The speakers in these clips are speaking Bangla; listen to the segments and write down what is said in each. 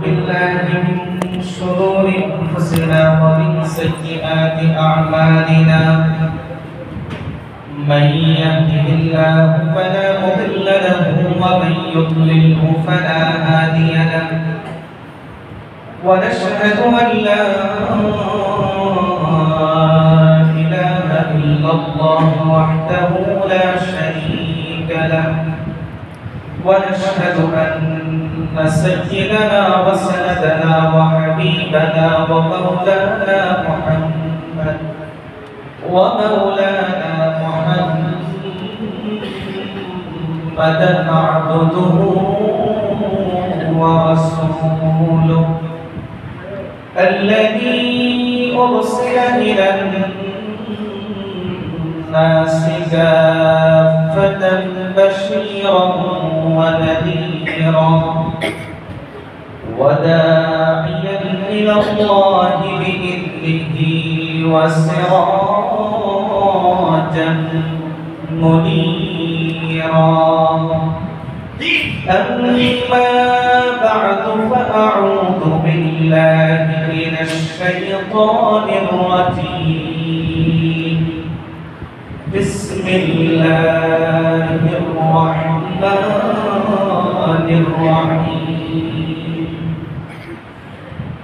بالله من شرور أنفسنا ومن سيئات أعمالنا من يهده الله فلا مضل له ومن يضلله فلا هادي له ونشهد أن لا إله إلا الله وحده لا شريك له ونشهد أن سيدنا وسندنا وحبيبنا ومولانا محمدا عبده ورسوله الذي أرسل إلى الناس كافة بشيرا ونذيرا وداعيا إلى الله بإذنه وسراجا منيرا أما بعد فأعوذ بالله من الشيطان الرجيم بسم الله الرحمن الرحيم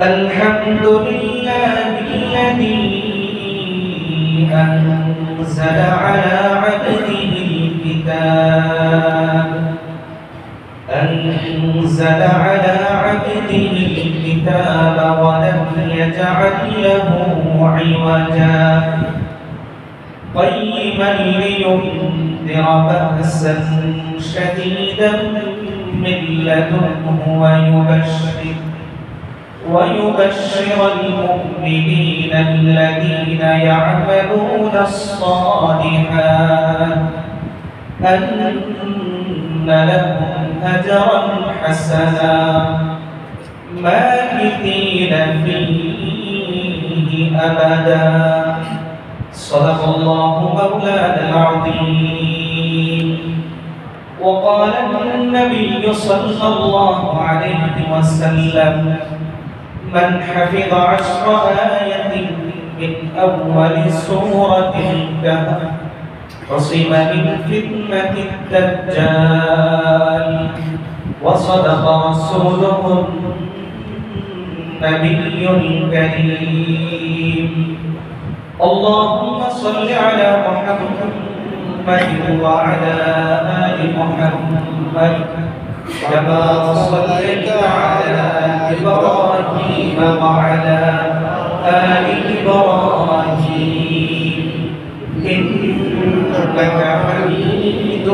الحمد لله الذي أنزل على عبده الكتاب ولم يجعل له عوجا قيما لينذر بأسا شديدا من لدنه ويبشر المؤمنين الذين يعملون الصالحات أن لهم أجرا حسنا ماكثين فيه أبدا صدق الله مولانا العظيم وقال النبي صلى الله عليه وسلم من حفظ 10 آيات من أول سورة الكهف عصم من فتنة الدجال وصدق رسوله النبي الكريم اللهم صل على محمد وعلى آل محمد كما صليت على إبراهيم وعلى آل إبراهيم إنك حميد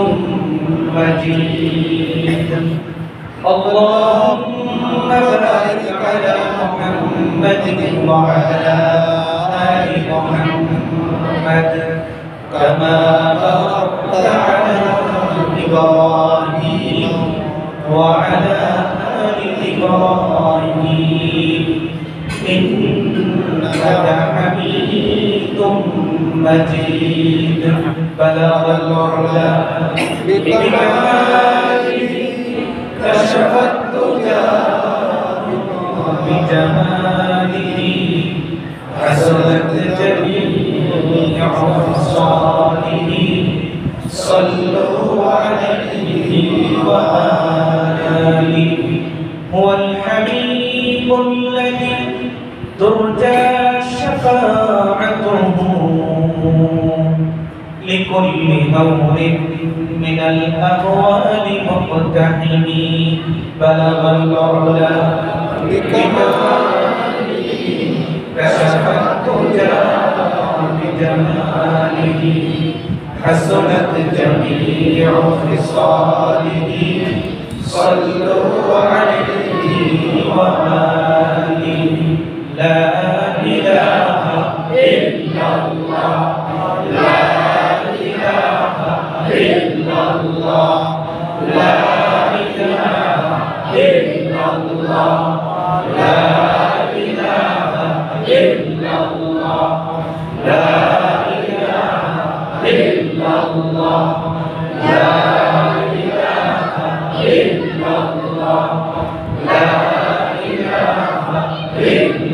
مجيد اللهم بارك على محمد وعلى آل محمد كما باركت على إبراهيم وعلى آل إبراهيم إنك حميد مجيد بلغ العلا بكماله كشف الدجى بجماله حسنت جميع خصاله صلوا عليه وآله هو الحبيب الذي ترجى شفاعته لكل هول من الأهوال مقتحم بلغ العلا بكماله كشف الدجى بجماله حسنت جميع خصاله صلوا عليه وآله لا إله إلا الله لا إله إلا الله لا إله إلا الله لا إله إلا الله لا إله إلا الله لا إله إلا الله لا إله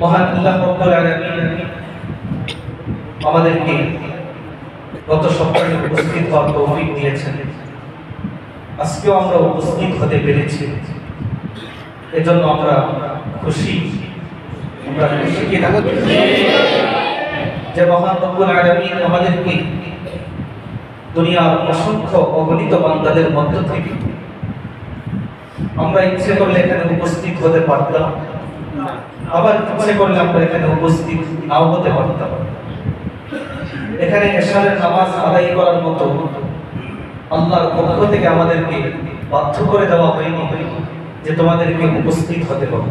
মহান আল্লাহ রাব্বুল আলামিন আমাদেরকে গত সপ্তাহে উপস্থিত হওয়ার তৌফিক দিয়েছেন। আজকেও আমরা উপস্থিত হতে পেরেছি, এজন্য আমরা খুশি। আমরা খুশি কিনা যে মহান রব্বুল আলামিন আমাদেরকে দুনিয়ার অসংখ্য অগণিত বান্দাদের মধ্য থেকে আমরা ইচ্ছে করলে এখানে উপস্থিত হতে পারতাম, আবার ইচ্ছে করলে আমরা এখানে উপস্থিত নাও হতে পারতাম। এখানে এশারের নামাজ আদায় করার মতো আল্লাহর পক্ষ থেকে আমাদেরকে বাধ্য করে দেওয়া হয়নি যে তোমাদেরকে উপস্থিত হতে হবে।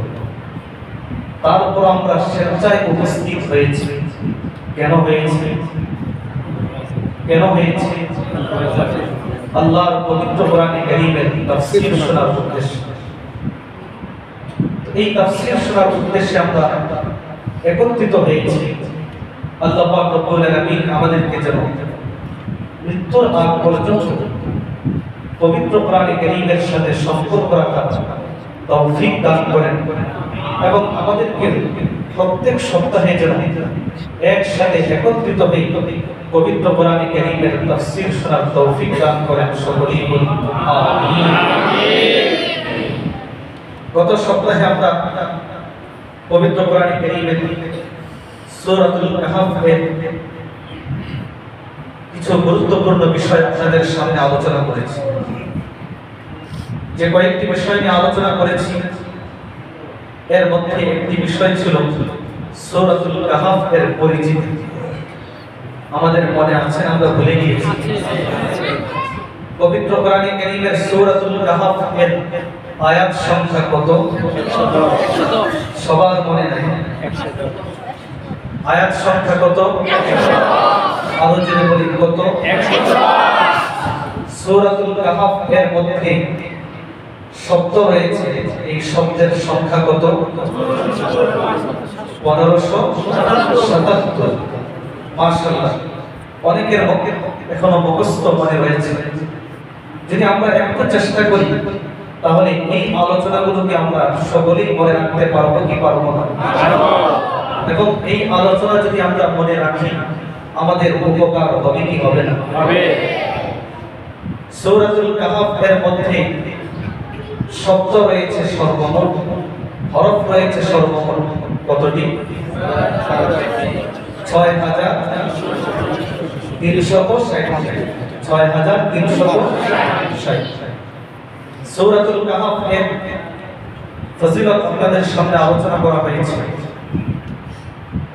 তার উপর আমরা স্বেচ্ছায় উপস্থিত হয়েছি। কেন হয়েছে? কেন হয়েছে? আল্লাহর পবিত্র কোরআনে কারীমের তাফসীর শোনার উদ্দেশ্যে। এই তাফসীর শোনার উদ্দেশ্যে আমরা একত্রিত হয়েছি। আল্লাহ পাক রব্বুল আলামিন আমাদেরকে যেন মৃত্যুর আগ পর্যন্ত পবিত্র কোরআনে কারীমের সাথে সম্পর্ক রাখার তৌফিক দান করেন এবং আমাদেরকে প্রত্যেক সপ্তাহে যেন একসাথে একত্রিত হয়ে পবিত্র কোরআনে কারীমের তাফসীর শোনার তৌফিক দান করেন। সকলেই বলি আমিন। গত সপ্তাহে আমরা পবিত্র কোরআনে কারীমের সূরাতুল কাহফের কিছু গুরুত্বপূর্ণ বিষয় আপনাদের সামনে আলোচনা করেছি। যে কয়েকটি বিষয় নিয়ে আলোচনা করেছি এর মধ্যে একটি বিষয় ছিল সূরাতুল কাহফের পরিচিতি। আমাদের মনে আছে, আমরা ভুলে গিয়েছি। পবিত্র কোরআনে কারীমের সূরাতুল কাহফের আয়াত সংখ্যা কত? সবার মনে নাই? আয়াত সংখ্যা কত? আরো জোরে বলি, কত? সূরাতুল কাহফের মধ্যে শব্দ রয়েছে, এই শব্দের সংখ্যা কত? 1577। মাশাআল্লাহ, অনেকের মুখে এখনো মুখস্থ মনে রয়েছে। যদি আমরা একটু চেষ্টা করি তাহলে এই আলোচনাগুলোকে আমরা সকলেই মনে রাখতে পারবো কি পারবো না? এবং এই আলোচনা যদি আমরা মনে রাখি আমাদের উপকার হবে কি হবে না? হবে। সূরাতুল কাহফের মধ্যে শব্দ রয়েছে সর্বমোট, হরফ রয়েছে সর্বমোট কতটি? 6360। সূরাতুল কাহফের ফজিলত আপনাদের সামনে আলোচনা করা হয়েছে।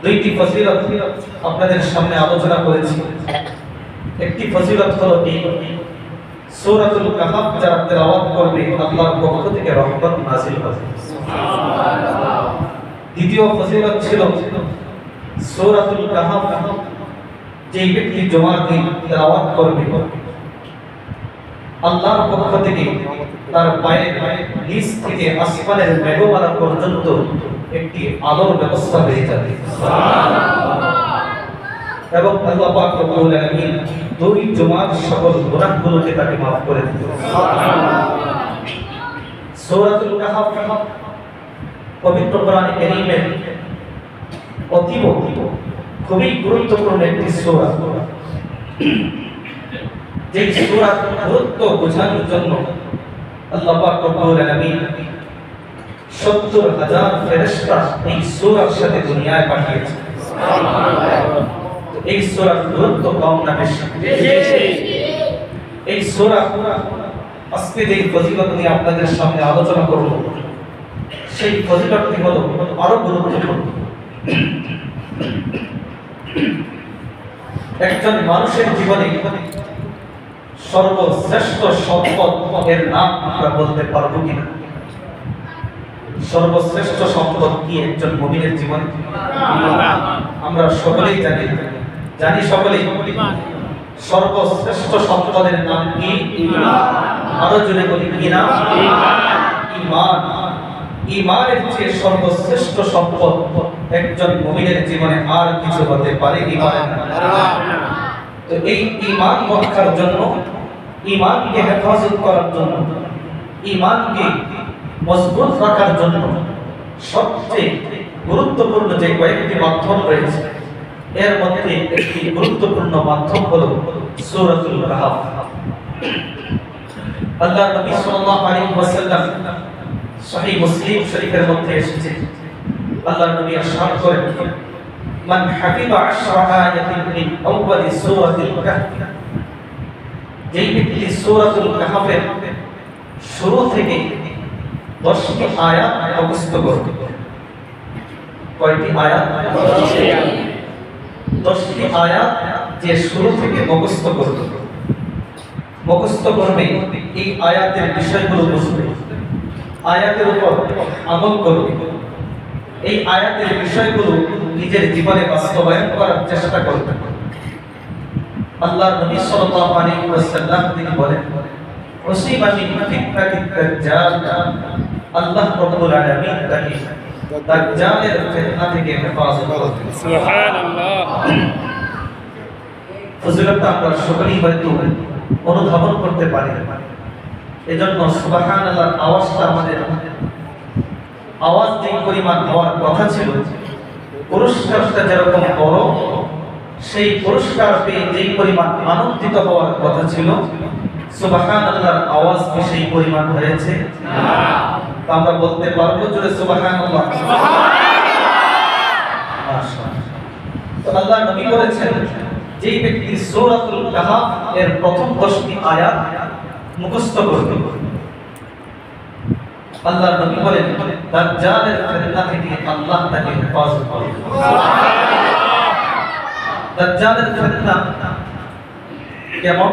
দুইটি ফজিলত আপনাদের সামনে আলোচনা করেছি। একটি ফজিলত হলো এই, সূরাতুল কাহফ যারা তেলাওয়াত করবে আল্লাহর পক্ষ থেকে রহমত নাযিল হবে। সুবহানাল্লাহ। দ্বিতীয় ফজিলত ছিল সূরাতুল কাহফ যে ব্যক্তি জুমার দিন তেলাওয়াত করবে আল্লাহর পক্ষ থেকে তার পায়ের নিচ থেকে আসমানের মেঘমালা পর্যন্ত একটি আলোর ব্যবস্থা হয়ে যাবে। এবং আল্লাহ পাক রব্বুল আলামিন দুই জুমার সকল গুনাহগুলোকে তাকে maaf করে দিবেন। সূরাতুল কাহফ পবিত্র কোরআনে কারীমের অতীব খুবই গুরুত্বপূর্ণ একটি সূরা। যে সূরার গুরুত্ব বোঝানোর জন্য আল্লাহ পাক রব্বুল আলামিন ৭০,০০০ ফেরেশতা এই সূরার সাথে দুনিয়ায় পাঠিয়েছেন। সুবহানাল্লাহ। এই সূরার গুরুত্ব কম না বেশি? এই সূরা আজকে যে ফজিলত নিয়ে আপনাদের সামনে আলোচনা করব সেই ফজিলতটি হলো আরো গুরুত্বপূর্ণ। একজন মানুষের জীবনে সর্বশ্রেষ্ঠ সম্পদ এর নাম আমরা বলতে পারবো কিনা? সর্বশ্রেষ্ঠ সম্পদ কি একজন মুমিনের জীবনে? আমরা সকলেই জানি সকলেই। সর্বশ্রেষ্ঠ সম্পদের নাম কি? আরো জোরে বলি, কি নাম? ঈমান। ঈমানের চেয়ে সর্বশ্রেষ্ঠ সম্পদ একজন মুমিনের জীবনে আর কিছু হতে পারে কি পারে না? তো এই ঈমান রক্ষার জন্য, ঈমানকে হেফাজত করার জন্য, ঈমানকে মজবুত রাখার জন্য সবচেয়ে গুরুত্বপূর্ণ যে কয়েকটি মাধ্যম রয়েছে এর মধ্যে একটি গুরুত্বপূর্ণ মাধ্যম হলো সূরাতুল কাহফ। আল্লাহ নবী সাল্লাল্লাহু আলাইহি ওয়াসাল্লাম সহিহ মুসলিম শরীফের মধ্যে এসেছে, আল্লাহ নবী ইরশাদ করেন, মান হাফিযা 10 আয়াতিন মিন আউয়ালি সূরাতিল কাহফ, যেই ব্যক্তি সূরাতুল কাহফের শুরু থেকে 10টি আয়াত মুখস্থ করবে। কয়টি আয়াত? 10টি আয়াত যে শুরু থেকে মুখস্থ করবে, এই আয়াতের বিষয়গুলো বুঝবে, আয়াতের উপর আমল করবে, এই আয়াতের বিষয়গুলো নিজের জীবনে বাস্তবায়ন করার চেষ্টা করবে। আল্লাহর নবী সাল্লাল্লাহু আলাইহি ওয়াসাল্লাম তিনি বলেন, উসিবা মিন ফিতনাতিদ দাজ্জাল, আল্লাহ রাব্বুল আলামিন তাকে দাজ্জালের ফিতনা থেকে হেফাজত করবেন। সুবহানাল্লাহ। ফজিলত আমরা সকলেই হয়তো অনুধাবন করতে পারি, এজন্য সুবহানাল্লাহর আওয়াজটা আমাদের আওয়াজ যে পরিমাণ হওয়ার কথা ছিল, পুরস্কারটা যেরকম বড়, সেই পুরস্কার পেয়ে যেই পরিমাণ আনন্দিত হওয়ার কথা ছিল, সুবহানাল্লাহর আওয়াজ কি সেই পরিমাণ হয়েছে? তা আমরা বলতে পারবো জোরে সুবহানাল্লাহ। মাশাআল্লাহ। তো আল্লাহ নবী বলেছেন, যেই ব্যক্তি সূরাতুল কাহফ এর প্রথম 10টি আয়াত মুখস্থ করবে, আল্লাহ নবী বলেন দাজ্জালের ফিতনা থেকে আল্লাহ তাকে হেফাজত করবে। দাজ্জালের ফিতনা কেমন?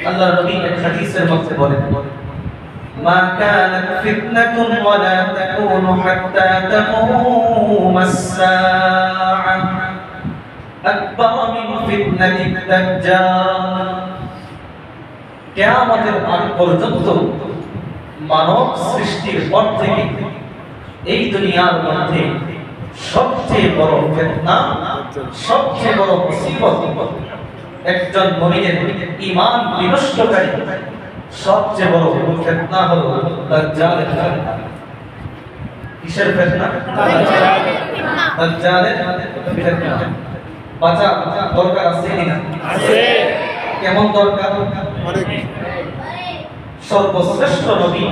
আল্লাহ নবী এক হাদিসের মধ্যে বলেন, মা কানাত ফিতনাতুন ওয়ালা তাকুনু হাত্তা তাকুমাস সাআ আকবার মিন ফিতনাতিদ দাজ্জাল। কিয়ামতের আগ পর্যন্ত মানব সৃষ্টির পর থেকে এই দুনিয়ার মধ্যে সবচেয়ে বড় ফিতনা, সবচেয়ে বড় মুসিবত একজন মুমিনের ঈমান বিনষ্টকারী সবচেয়ে বড় ফিতনা হলো দাজ্জালের ফিতনা। কিসের ফিতনা? দাজ্জালের ফিতনা। বাঁচা দরকার আছে কিনা? আছে। কেমন দরকার? অনেক। সর্বশ্রেষ্ঠ নবী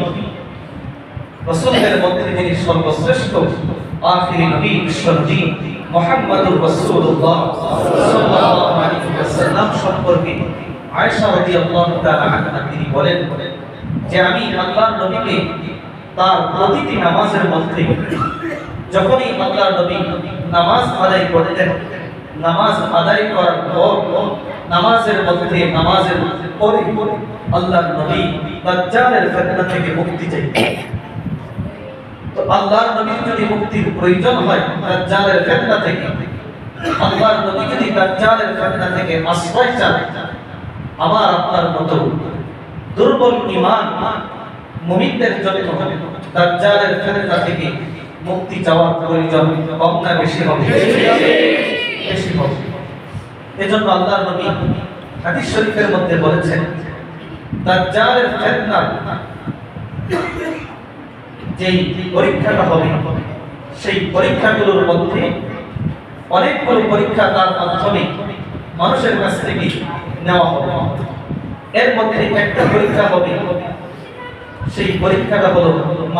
রাসূলদের মধ্যে যিনি সর্বশ্রেষ্ঠ আখিরি নবী বিশ্বনবী মুহাম্মদুর রাসূলুল্লাহ সাল্লাল্লাহু আলাইহি ওয়াসাল্লাম সম্পর্কে আয়েশা রাদিয়াল্লাহু তাআলা আনহা তিনি বলেন যে আমি আল্লাহর নবীকে তার প্রতিটি নামাজের মধ্যে, যখনই আল্লাহর নবী নামাজ আদায় করতেন, নামাজ আদায় করার পর নামাজের মধ্যে নামাজের পরে আল্লাহর নবী দাজ্জালের ফিতনা থেকে মুক্তি চাইতেন। তো আল্লাহর নবীর যদি মুক্তির প্রয়োজন হয় দাজ্জালের ফিতনা থেকে, আল্লাহর নবী যদি দাজ্জালের ফিতনা থেকে আশ্রয় চান, আমার আপনার মতো দুর্বল ঈমান মুমিনদের জন্য দাজ্জালের ফিতনা থেকে মুক্তি চাওয়ার প্রয়োজন কম না বেশি হবে? বেশি হবে। এজন্য আল্লাহর নবী হাদিস শরীফের মধ্যে বলেছেন, দাজ্জালের ফিতনা যেই পরীক্ষাটা হবে, সেই পরীক্ষাগুলোর মধ্যে অনেকগুলো পরীক্ষা তার মাধ্যমে মানুষের কাছ থেকে নেওয়া হবে। এর মধ্যে একটা পরীক্ষা হবে, সেই পরীক্ষাটা হলো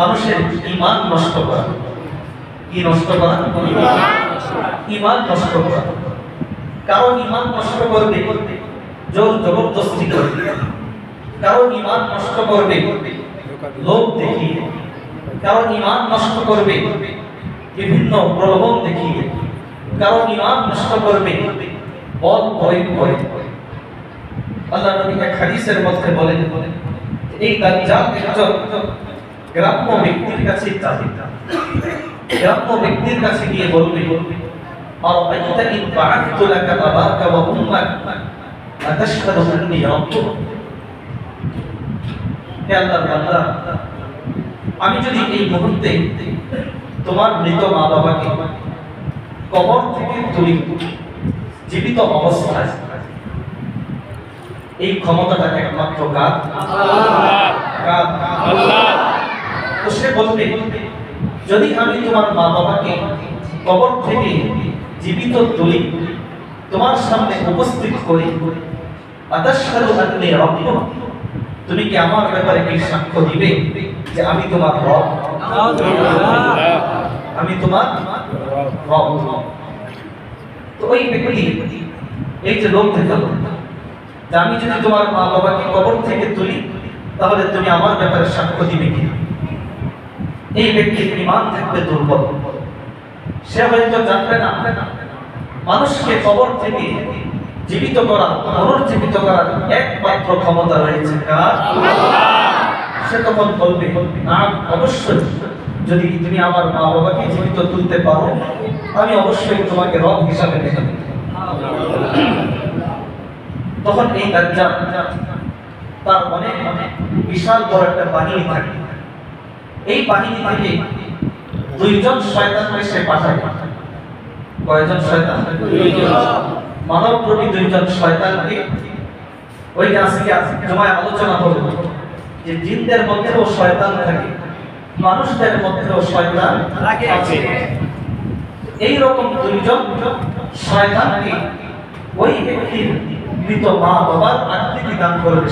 মানুষের ঈমান নষ্ট করা। কি নষ্ট করা? ঈমান নষ্ট করা। কারণ ঈমান নষ্ট করবে জোর জবরদস্তি করবে, কারণ ঈমান নষ্ট করবে লোভ দেখিয়ে, কারণ ঈমান নষ্ট করবে বিভিন্ন প্রলোভন দেখিয়ে, কারণ ঈমান নষ্ট করবে বল প্রয়োগ করে। আল্লাহ নবী এক হাদিসের মধ্যে বলেন, এই দাজ্জাল একজন গ্রাম্য ব্যক্তির কাছে যাবে, গ্রাম্য ব্যক্তির কাছে গিয়ে বলবে, আর আইতা ইন বা'আতু লাকা আবাকা ওয়া উম্মাক আতাশহাদু আন্নী রাব্বুক। হে আল্লাহর বান্দা, আমি যদি এই মুহূর্তে তোমার মৃত মা বাবাকে কবর থেকে তুলি জীবিত অবস্থায়, এই ক্ষমতাটা একমাত্র কার? আল্লাহ। তো সে বলবে, যদি আমি তোমার মা বাবাকে কবর থেকে জীবিত তুলি, তোমার সামনে উপস্থিত করি, আতাশহাদু আন্নী রাব্বুক, তুমি কি আমার ব্যাপারে কি সাক্ষ্য দিবে যে আমি তোমার রব? আমি তোমার রব। তো ওই ব্যক্তি, এই যে লোক দেখালো যে আমি যদি তোমার মা বাবাকে কবর থেকে তুলি তাহলে তুমি আমার ব্যাপারে সাক্ষ্য দিবে কি? এই ব্যক্তির ঈমান থাকবে দুর্বল। সে হয়তো জানবে না মানুষকে কবর থেকে জীবিত করা, পুনর্জীবিত করার একমাত্র ক্ষমতা রয়েছে কার? সে তখন বলবে, না অবশ্যই, যদি তুমি আমার মা বাবাকে জীবিত তুলতে পারো আমি অবশ্যই তোমাকে রব হিসাবে দেখে নেব। তখন এই দাজ্জাল তার অনেক বিশাল বড় একটা বাহিনী থাকে। এই বাহিনী থেকে দুইজন শয়তানকে সে পাঠায়। কয়জন শয়তান? মানবরূপী দুইজন শয়তানকে। ওই আজকে জমায় আলোচনা হবে যে জিনদের মধ্যেও শয়তান থাকে, মানুষদের মধ্যেও শয়তান আছে। এই রকম দুইজন শয়তানকে ওই ব্যক্তির মৃত মা বাবার আকৃতি দান করবে।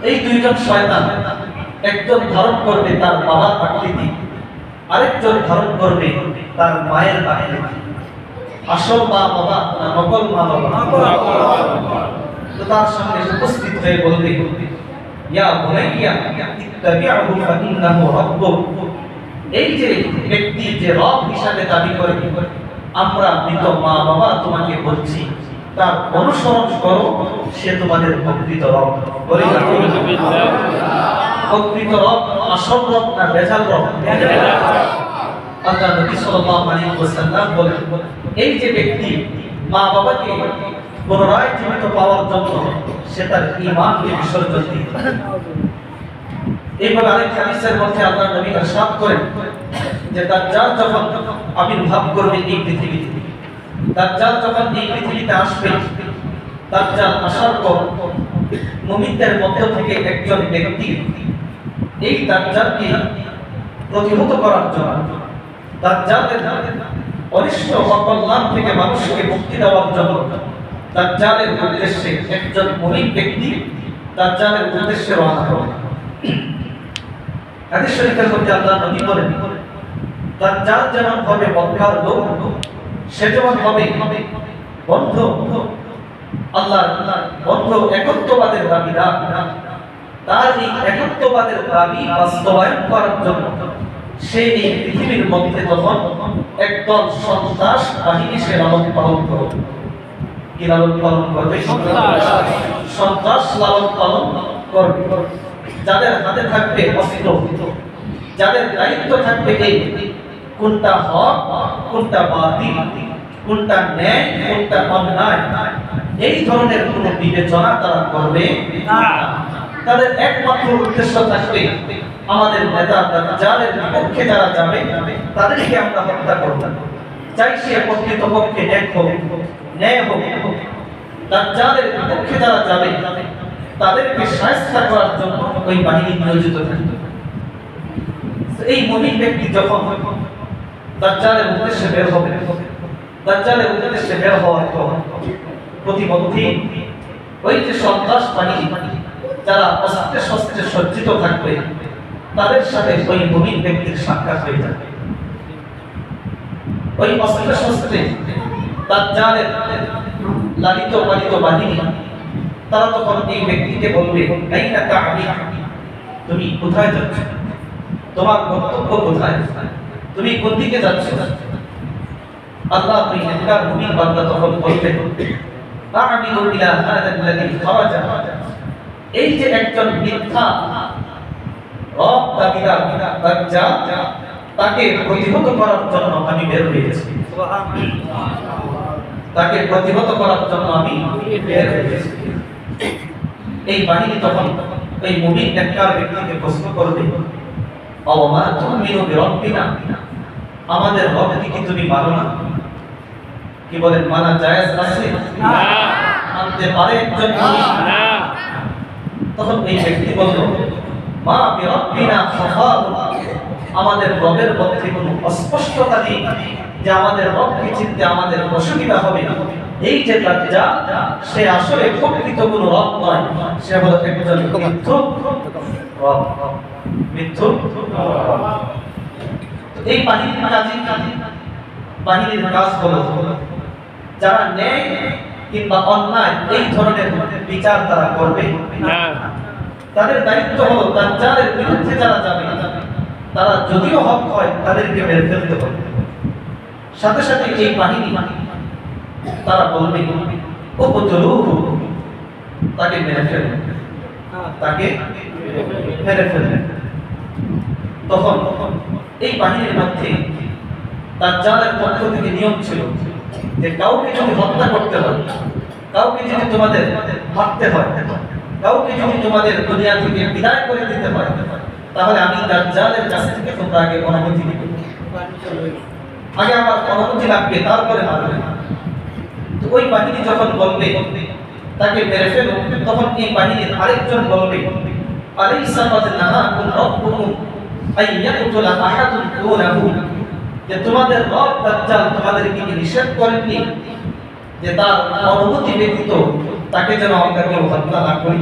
এই দুইজন শয়তান, একজন ধারণ করবে তার বাবার আকৃতি, আরেকজন ধারণ করবে তার মায়ের আকৃতি। আসল মা বাবা না নকল মা বাবা? তো তার সামনে উপস্থিত হয়ে বলবে, ইয়া বুনাইয়া ইত্তাবি'হু ফাইন্নাহু রাব্বুক। এই যে ব্যক্তি যে রব হিসাবে দাবি করে, আমরা মৃত মা বাবা তোমাকে বলছি তার অনুসরণ করো, সে তোমাদের প্রকৃত রব। প্রকৃত রব আসল রব না বেজাল রব? আল্লাহ নবী সাল্লাল্লাহু আলাইহি ওয়াসাল্লাম বলেন, এই যে ব্যক্তি মা বাবাকে পুনরায় জীবিত পাওয়ার জন্য সে তার ঈমানকে বিসর্জন দিবে। এইভাবে আরেক হাদিসের মধ্যে আল্লাহ নবী ইরশাদ করেন যে দাজ্জাল যখন আবির্ভাব করবে এই পৃথিবীতে, দাজ্জাল যখন এই পৃথিবীতে আসবে, দাজ্জাল আসার পর মুমিনদের মধ্য থেকে একজন ব্যক্তি এই দাজ্জালকে প্রতিহত করার জন্য, দাজ্জালের অনিষ্ট অকল্যাণ থেকে মানুষকে মুক্তি দেওয়ার জন্য দাজ্জালের উদ্দেশ্যে একজন মুমিন ব্যক্তি দাজ্জালের উদ্দেশ্যে রওনা হবে। হাদিস শরীফের মধ্যে আল্লাহ নবী বলেন, দাজ্জাল যেমন হবে মক্কার লোক, সে যেমন হবে বন্ধ আল্লাহর বন্ধ একত্ববাদের দাবিদার। তার এই একত্ববাদের দাবি বাস্তবায়ন করার জন্য সে এই পৃথিবীর মধ্যে তখন একদল সন্ত্রাস বাহিনী সে লালন পালন করবে। কি লালন পালন করবে? সন্ত্রাস লালন পালন করবে, যাদের হাতে থাকবে অস্ত্র, যাদের দায়িত্ব থাকবে এই কোনটা হক কোনটা বাতিল, কোনটা ন্যায় কোনটা অন্যায়, এই ধরনের কোনো বিবেচনা তারা করবে না। তাদের একমাত্র উদ্দেশ্য থাকবে আমাদের নেতা দাজ্জালের বিপক্ষে যারা যাবে তাদেরকে আমরা হত্যা করব, চাই সে প্রকৃতপক্ষে ন্যায় হোক, ন্যায় হোক। দাজ্জালের বিপক্ষে যারা যাবে তাদেরকে শায়েস্তা করার জন্য ওই বাহিনী নিয়োজিত থাকবে। এই মুমিন ব্যক্তি যখন দাজ্জালের উদ্দেশ্যে বের হবে, দাজ্জালের উদ্দেশ্যে বের হওয়ার পর প্রতিমধ্যে ওই যে সন্ত্রাস বাহিনী যারা অস্ত্রে শস্ত্রে সজ্জিত থাকবে তাদের সাথে ওই মুমিন ব্যক্তির সাক্ষাৎ হয়ে যাবে। ওই অস্ত্রে শস্ত্রে দাজ্জালের লালিত পালিত বাহিনী তারা তখন এই ব্যক্তিকে বলবে, আইনা তা'বি, তুমি কোথায় যাচ্ছ, তোমার গন্তব্য কোথায়, তুমি কোন দিকে যাচ্ছ? আল্লাহ তুমি নেককার মুমিন বান্দা তখন বলবে, আ'মিলু ইলা হাযা আল্লাযী খারাজা, এই যে একজন মিথ্যা রব দাবিদার দাজ্জাল, তাকে প্রতিহত করার জন্য আমি বের হয়েছি। সুবহানাল্লাহ। তাকে প্রতিহত করার জন্য আমি বের হয়েছি। এই বাহিনী তখন এই মুমিন নেককার ব্যক্তিকে প্রশ্ন করবে, আওমা তুমিনু বিরাব্বিনা, আমাদের রবকে কি তুমি মানো না? কি বলেন, মানা জায়েজ আছে? না। মানতে পারে একজন মুমিন? না। তখন এই ব্যক্তি বলল, মা বিরাব্বিনা খাফাউন আমাদের রবের মধ্যে কোনো অস্পষ্টতা নেই, যে আমাদের রবকে চিনতে আমাদের অসুবিধা হবে। এই যে দাজ্জাল, সে আসলে প্রকৃত কোনো রব নয়, সে হলো একজন মিথ্যুক রব, মিথ্যুক রব। এই বাহিনীর কাজ হলো যারা ন্যায় কিংবা অন্যায় এই ধরনের বিচার তারা করবে, তাদের দায়িত্ব হলো দাজ্জালের বিরুদ্ধে যারা যাবে তারা যদিও হক হয় তাদেরকে মেরে ফেলতে হবে। সাথে সাথে এই বাহিনী তারা বলবে উপতলুহু, তাকে মেরে ফেলবে, তাকে মেরে ফেলবে। তখন এই বাহিনীর মধ্যে দাজ্জালের পক্ষ থেকে নিয়ম ছিল যে কাউকে যদি হত্যা করতে হয়, কাউকে যদি তোমাদের মারতে হয়, কাউকে যদি তোমাদের দুনিয়া থেকে বিদায় করে দিতে হয়, তাহলে আমি দাজ্জালের কাছ থেকে তোমরা আগে অনুমতি নিবে, আগে আমার অনুমতি লাগবে, তারপরে মারবে। তো ওই বাহিনী যখন বলবে তাকে মেরে ফেলো, তখন এই বাহিনীর আরেকজন বলবে আলাইসা কাদ নাহাকুম রাব্বুকুম আইয়াকুতুলা আহাদুন দুনাহু, যে তোমাদের রব দাজ্জাল তোমাদেরকে কি নিষেধ করেননি যে তার অনুমতি ব্যতীত তাকে যেন আমরা কেউ হত্যা না করি।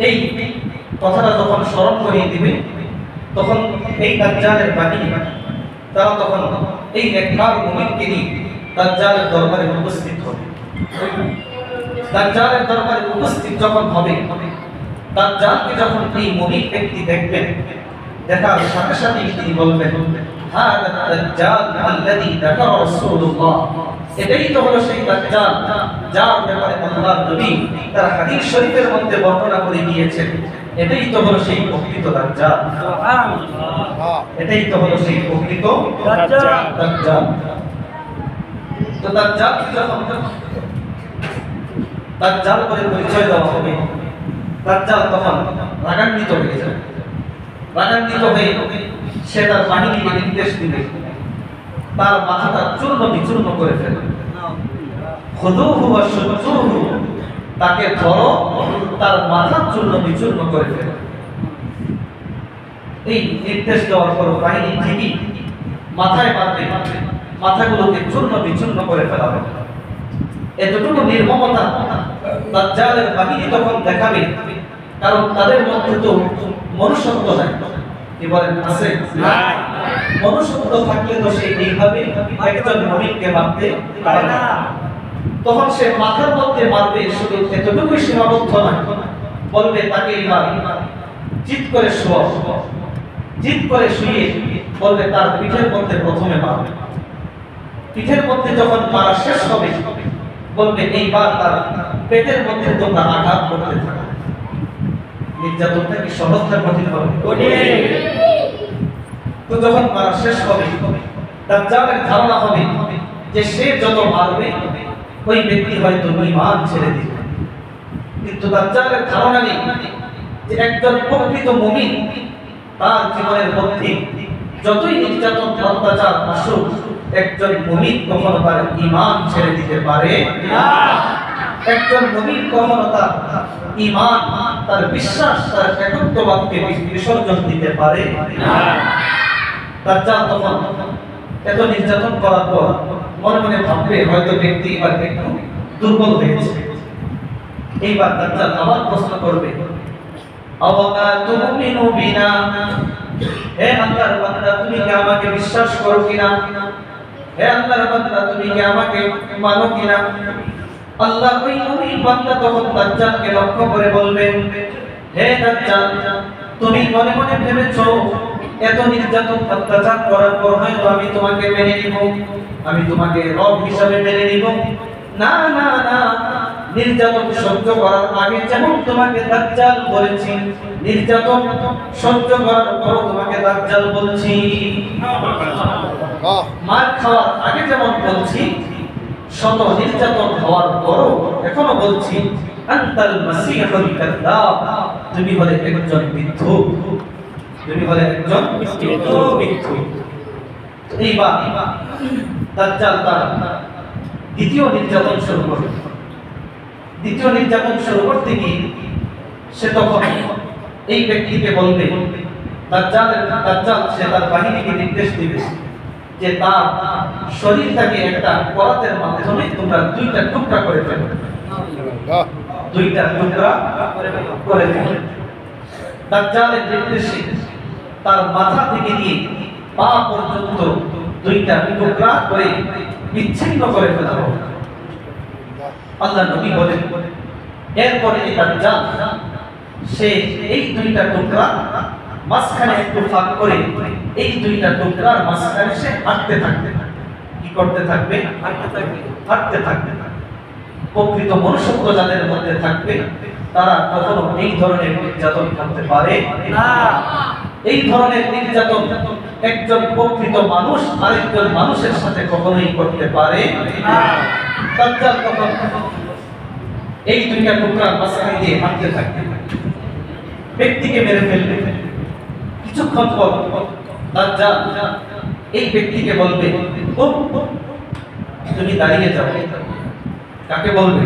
এই কথাটা যখন স্মরণ করিয়ে দিবে, তখন এই দাজ্জালের বাহিনী তারা তখন এই নেককার মুমিনকে নিয়ে দাজ্জালের দরবারে উপস্থিত হবে। দাজ্জালের দরবারে উপস্থিত যখন হবে, দাজ্জালকে যখন এই মুমিন ব্যক্তি দেখবেন, দেখার সাথে সাথে তিনি বলবেন হাদা দাজ্জাল আল্লাযী যাকারা রাসূলুল্লাহ, এটাই তো হলো সেই দাজ্জাল যার ব্যাপারে আল্লাহর নবী তার হাদিস শরীফের মধ্যে বর্ণনা করে দিয়েছেন। এটাই তো হলো সেই প্রকৃত দাজ্জাল, সুবহানাল্লাহ, এটাই তো হলো সেই প্রকৃত দাজ্জাল। তো দাজ্জাল যখন দাজ্জাল করে পরিচয় দেওয়া হবে, দাজ্জাল তখন রাগান্বিত হয়ে যাবে। রাগান্বিত হয়ে সে তার বাহিনীকে নির্দেশ দিবে তার মাথাটা চূর্ণ বিচূর্ণ করে ফেলবে। খুযুহু ওয়া শুজ্জুহু, তাকে ধরো, তার মাথা চূর্ণ বিচূর্ণ করে ফেলো। এই নির্দেশ দেওয়ার পর বাহিনী ঠিকই মাথায় মারবে, মাথাগুলোকে চূর্ণ বিচূর্ণ করে ফেলা হবে। এতটুকু নির্মমতা দাজ্জালের বাহিনী তখন দেখাবে, কারণ তাদের মধ্যে তো মনুষ্যত্ব নাই। কি বলেন, আছে? মনুষ্যত্ব থাকলে তো সে এইভাবে একজন মুমিনকে মারতে পারে না। তখন সে মাথার মধ্যে মারবে, শুধু এতটুকুই সীমাবদ্ধ নয়, বলবে তাকে এবার চিৎ করে শোয়াও, চিৎ করে শুয়ে বলবে তার পিঠের মধ্যে প্রথমে মারবে। পিঠের মধ্যে যখন মারা শেষ হবে, বলবে এইবার তার পেটের মধ্যে তোমরা আঘাত করতে থাকো। নির্যাতনটা কি সহজ না কঠিন হবে? তো যখন মারা শেষ হবে, দাজ্জালের ধারণা হবে যে সে যত মারবে ওই ব্যক্তি হয়তো ঈমান ছেড়ে দিবে। কিন্তু দাজ্জালের ধারণা নেই যে একজন প্রকৃত মুমিন তার জীবনের মধ্যে যতই নির্যাতন অত্যাচার আসুক, একজন মুমিন কখনো তার ঈমান ছেড়ে দিতে পারে না। একজন মুমিন কখনো তার ঈমান, তার বিশ্বাস, তার একত্ববাদকে বিসর্জন দিতে পারে না। দাজ্জাল তখন এত নির্যাতন করার পর মনে মনে ভাববে হয়তো ব্যক্তি এবার একটু দুর্বল হয়েছে। এইবার দাজ্জাল আবার প্রশ্ন করবে, আওয়ামা তুমিনু বিনা, হে আল্লাহর বান্দা তুমি কি আমাকে বিশ্বাস করো কিনা? হে আল্লাহর বান্দা তুমি কি আমাকে মানো কিনা? আল্লাহর ওই মুমিন বান্দা তখন দাজ্জালকে লক্ষ্য করে বলবেন, হে দাজ্জাল, তুমি মনে মনে ভেবেছো এত নির্যাতন অত্যাচার করার পর হয়তো আমি তোমাকে মেনে নিব, আমি তোমাকে রব হিসাবে মেনে নিব। না না না, নির্যাতন সহ্য করার আগে যেমন তোমাকে দাজ্জাল বলেছি, নির্যাতন সহ্য করার পর তোমাকে দাজ্জাল বলছি। মার খাওয়ার আগে যেমন বলছি, শত নির্যাতন হওয়ার পরও এখনো বলছি, আনতাল মাসীহুল কাযযাব, তুমি হলে একজন মিথ্যুক, তুমি হলে একজন মিথ্যুক। এইবার দাজ্জাল তার দ্বিতীয় নির্যাতন শুরু করবে। দ্বিতীয় নির্যাতন শুরু করতে গিয়ে সে তখন এই ব্যক্তিকে বলবে, দাজ্জাল সে তার বাহিনীকে নির্দেশ দিবে যে তার শরীরটাকে একটা করাতের মাধ্যমে তোমরা দুইটা টুকরা করে ফেলো, দুইটা টুকরা করে ফেলো। দাজ্জালের নির্দেশে তার মাথা থেকে নিয়ে পা পর্যন্ত দুইটা টুকরা করে বিচ্ছিন্ন করে ফেলা হবে। আল্লাহ নবী বলেন এরপরে এই দাজ্জাল সে এই দুইটা টুকরা মাঝখানে একটু ফাঁক করে এই দুইটা টুকরার মাঝখানে সে হাঁটতে থাকবে। কি করতে থাকবে? হাঁটতে থাকবে। প্রকৃত মনুষ্যত্ব যাদের মধ্যে থাকবে তারা কখনো এই ধরনের নির্যাতন করতে পারে না। এই ধরনের নির্যাতন একজন প্রকৃত মানুষ আরেকজন মানুষের সাথে কখনোই করতে পারে না। দাজ্জাল তখন এই দুইটা টুকরার মাঝখানে দিয়ে হাঁটতে থাকবে, ব্যক্তিকে মেরে ফেলবে। কিছুক্ষণ পর দাজ্জাল এই ব্যক্তিকে বলবে তুমি দাঁড়িয়ে যাও। কাকে বলবে?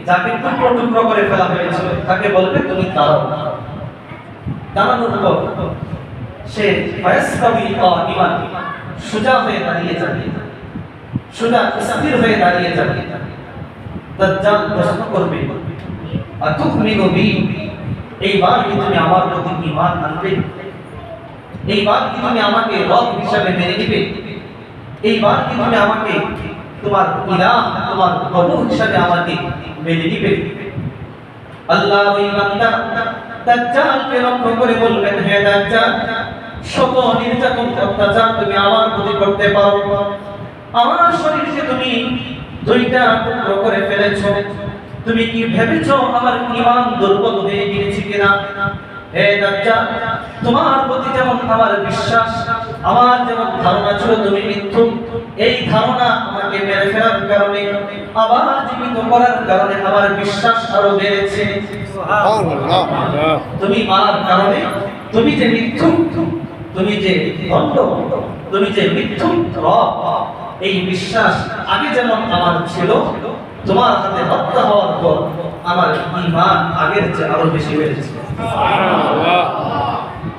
যাকে টুকরো টুকরো করে ফেলা হয়েছিল তাকে বলবে তুমি দাঁড়াও। দাঁড়ানোর পর সে ফায়াসতাবি কাইমান সোজা হয়ে দাঁড়িয়ে যাবে, সোজা স্থির হয়ে দাঁড়িয়ে যাবে। দাজ্জাল প্রশ্ন করবে আতুমিনু বি, এইবার কি তুমি আমার প্রতি ঈমান আনবে? এইবার কি তুমি আমাকে রব হিসেবে মেনে নিবে? এইবার কি তুমি আমাকে তোমার ইলাহ, তোমার প্রভু হিসেবে আমাকে মেনে নিবে? আল্লাহ ওই বান্দা দাজ্জালকে লক্ষ্য করে বললেন, হে দাজ্জাল, শত নির্যাতন অত্যাচার তুমি আমার প্রতি করতে পারো, আমার শরীরকে তুমি দুইটা টুকরো করে ফেলেছো, তুমি কি ভেবেছো আমার ঈমান দুর্বল হয়ে গিয়েছে কিনা? হে দাজ্জাল, তোমার প্রতি যেমন আমার বিশ্বাস, আমার যেমন ধারণা ছিল তুমি মিথ্যুক, এই ধারণা আমাকে মেরে ফেলার কারণে, আবার জীবিত করার কারণে আমার বিশ্বাস আরো বেড়েছে। সুবহানাল্লাহ। তুমি মারার কারণে তুমি যে মিথ্যুক, তুমি যে ভণ্ড, তুমি যে মিথ্যুক রব, এই বিশ্বাস আগে যেমন আমার ছিল, তোমার হাতে হত্যা হওয়ার পর আমার ঈমান আগের চেয়ে আরো বেশি বেড়েছে।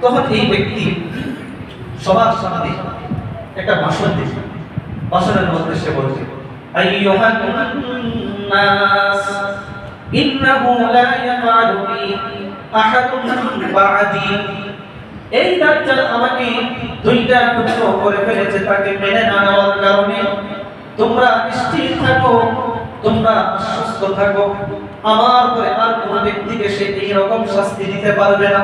তখন এই ব্যক্তি সবার সামনে একটা ভাষণ দিচ্ছে। ভাষণের মধ্যে সে বলছে, আইয়ুহান নাস ইন্নাহু লা ইয়াফআলু বি আহাদুন বা'দি। এই দাজ্জাল আমাকে দুইটা টুকরো করে ফেলেছে, তাকে মেনে না নেওয়ার কারণে তোমরা স্থির থাকো, তোমরা সুস্থ থাকো। আমার পরে আর কোনো ব্যক্তিকে সে এই রকম শাস্তি দিতে পারবে না।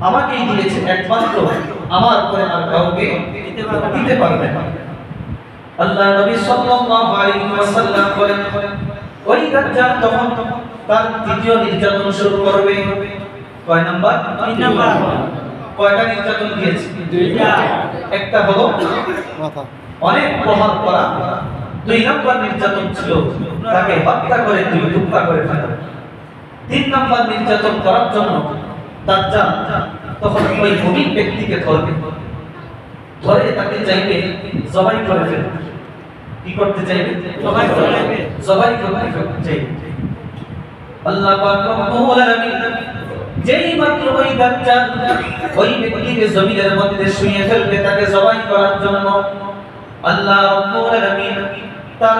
আমাকেই দিয়েছে একমাত্র, আমার পরে আর কাউকে দিতে পারবে না। আল্লাহ নবী সাল্লাল্লাহু আলাইহি ওয়াসাল্লাম বলেন, ওই দাজ্জাল তখন তার দ্বিতীয় নির্যাতন শুরু করবে। কয় নাম্বার? 3 নাম্বার। কয়টা নির্যাতন দিয়েছে? দুইটা। একটা হলো মাথা অনেক প্রহার করা। 2 নাম্বার নির্যাতন ছিল তাকে হত্যা করে 2 টুকরা করে ফেলা। 3 নাম্বার নির্যাতন করার জন্য দাজ্জাল তখন ওই মুমিন ব্যক্তিকে ধরবে, ধরে তাকে চাইবে জবাই করে ফেলবে। কি করতে চাইবে? জবাই করতে চাইবে। আল্লাহ পাক রব্বুল আলামিন যেই মাত্র ওই দাজ্জাল ওই ব্যক্তিকে জমিনের মধ্যে শুইয়ে ফেলবে তাকে জবাই করার জন্য, আল্লাহ রব্বুল আলামিন তার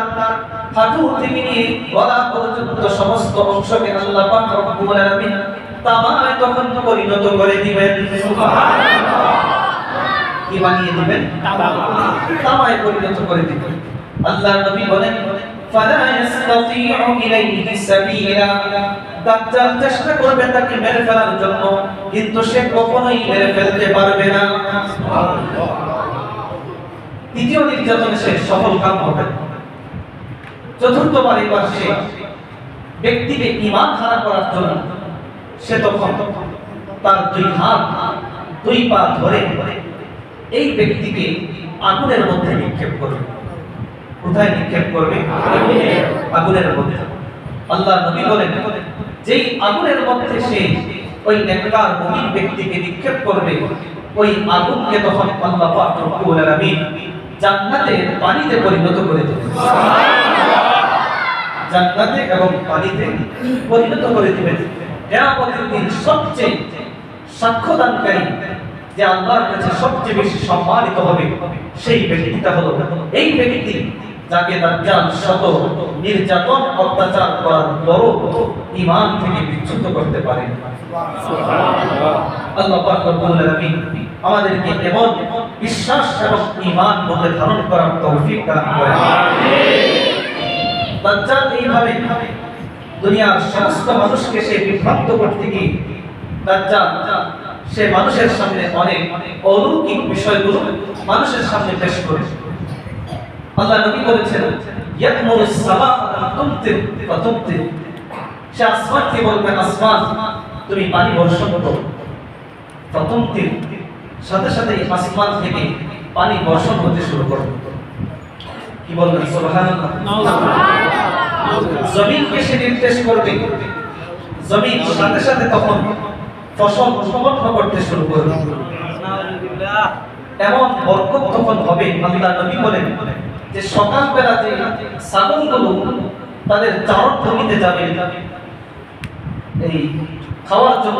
হাঁটু থেকে নিয়ে গলা পর্যন্ত সমস্ত অংশকে আল্লাহ পাক রব্বুল আলামিন তামায় তখন পরিণত করে দিবেন। সুবহানাল্লাহ। কি বানিয়ে দিবেন? তামায় পরিণত করে দিবেন। আল্লাহ নবী বলেন, ফালা ইসতাতিউ ইলাইহি সাবিলা। দাজ্জাল চেষ্টা করবে তাকে মেরে ফেলার জন্য, কিন্তু সে কখনোই মেরে ফেলতে পারবে না। সুবহানাল্লাহ। তৃতীয় নির্যাতনে সে সফল কাম হবে। চতুর্থবার এবার সে ব্যক্তিকে ঈমান হারা করার জন্য সে তখন তার 2 হাত 2 পা ধরে এই ব্যক্তিকে আগুনের মধ্যে নিক্ষেপ করবে। কোথায় নিক্ষেপ করবে? আগুনের মধ্যে। আল্লাহ নবী বলেন, যেই আগুনের মধ্যে সে ওই নেককার মুমিন ব্যক্তিকে নিক্ষেপ করবে, ওই আগুনকে তখন আল্লাহ পাক রব্বুল আলামিন জান্নাতের পানিতে পরিণত করে দেবেন। জান্নাতে এবং পানিতে পরিণত করে দিবেন। কিয়ামতের দিন সবচেয়ে সাক্ষ্যদানকারী যে আল্লাহর কাছে সবচেয়ে বেশি সম্মানিত হবে সেই ব্যক্তিটা হলো এই ব্যক্তি যাকে দাজ্জাল শত নির্যাতন অত্যাচার করার পরও ঈমান থেকে বিচ্যুত করতে পারে। সুবহানাল্লাহ। আল্লাহ পাক রব্বুল আলামিন আমাদেরকে এমন বিশ্বাস এবং ঈমান মধ্যে ধারণ করার তৌফিক দান করেন। আমিন। দাজ্জাল এইভাবে দুনিয়ার সমস্ত মানুষকে সে বিভ্রান্ত করতে গিয়ে দাজ্জাল সে মানুষের সামনে অনেক অলৌকিক বিষয়গুলো মানুষের সামনে পেশ করে। আল্লাহ নবী বলেছেন ইয়ামুরুস সামা আন তুমতির ফাতুমতির, সে আসমানকে বলবেন আসমান তুমি পানি বর্ষণ করো, ফাতুমতির সাথে সাথে আসমান থেকে পানি বর্ষণ হতে শুরু করবে। কি বলবেন? সুবহানাল্লাহ। জমিনকে সে নির্দেশ করবে, জমিন সাথে সাথে তখন ফসল উৎপন্ন করতে শুরু করবে। এমন বরকত তখন হবে, আল্লাহ নবী বলেন যে সকালবেলা যে ছাগলগুলো তাদের চারণ ভূমিতে যাবে এই খাওয়ার জন্য,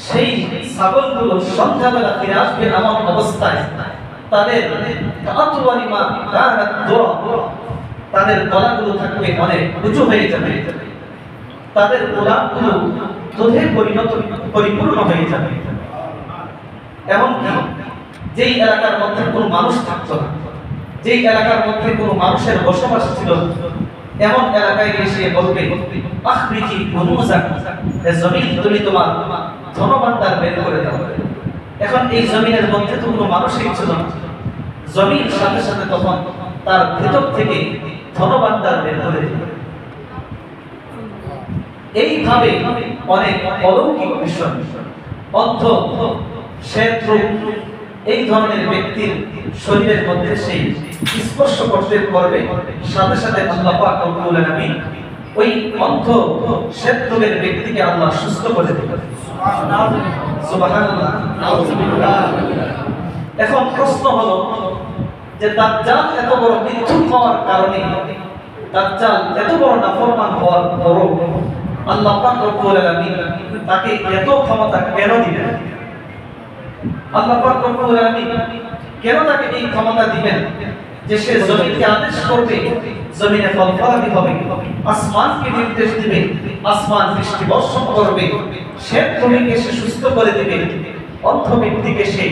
সেই ছাগলগুলো সন্ধ্যাবেলা ফিরে আসবে এমন অবস্থায় তাদের তাদের গলাগুলো থাকবে অনেক উঁচু হয়ে যাবে, তাদের গোলাপগুলো দুধে পরিপূর্ণ হয়ে যাবে। এমনকি যেই এলাকার মধ্যে কোনো মানুষ থাকতো না, যেই এলাকার মধ্যে কোনো মানুষের বসবাস ছিল, এমন এলাকায় এসে বলবে আখরিজি কুনুজাক, এ জমিন তুমি তোমার ধনভাণ্ডার বের করে দাও। এখন এই জমিনের মধ্যে তো কোনো মানুষই ছিল না, জমিন সাথে সাথে তখন তার ভেতর থেকে ধনভাণ্ডার বের করে দিল। এইভাবে অনেক অলৌকিক বিষয়, অর্থ, শ্বেত এই ধরনের ব্যক্তির শরীরের মধ্যে সেই স্পর্শ করতে পারবে, সাথে সাথে আল্লাহ পাক রব্বুল আলামিন ওই অন্ধ শ্বেত রোগের ব্যক্তিকে আল্লাহ সুস্থ করে দেবেন। সুবহানাল্লাহ। এখন প্রশ্ন হলো যে দাজ্জাল এত বড় মিথ্যুক হওয়ার কারণে, দাজ্জাল এত বড় নাফরমান হওয়ার পরও আল্লাহ পাক রব্বুল আলামিন তাকে এত ক্ষমতা কেন দিলেন? আল্লাহ পাক রব্বুল আলামিন কেন তাকে এই ক্ষমতা দিবেন যে সে জমিনকে আদেশ করবে, জমিনে ফল ফলাদি হবে, আসমানকে নির্দেশ দিবে, আসমান বৃষ্টি বর্ষণ করবে, শ্বেত ভূমিকে সে সুস্থ করে দিবে, অন্ধ ব্যক্তিকে সে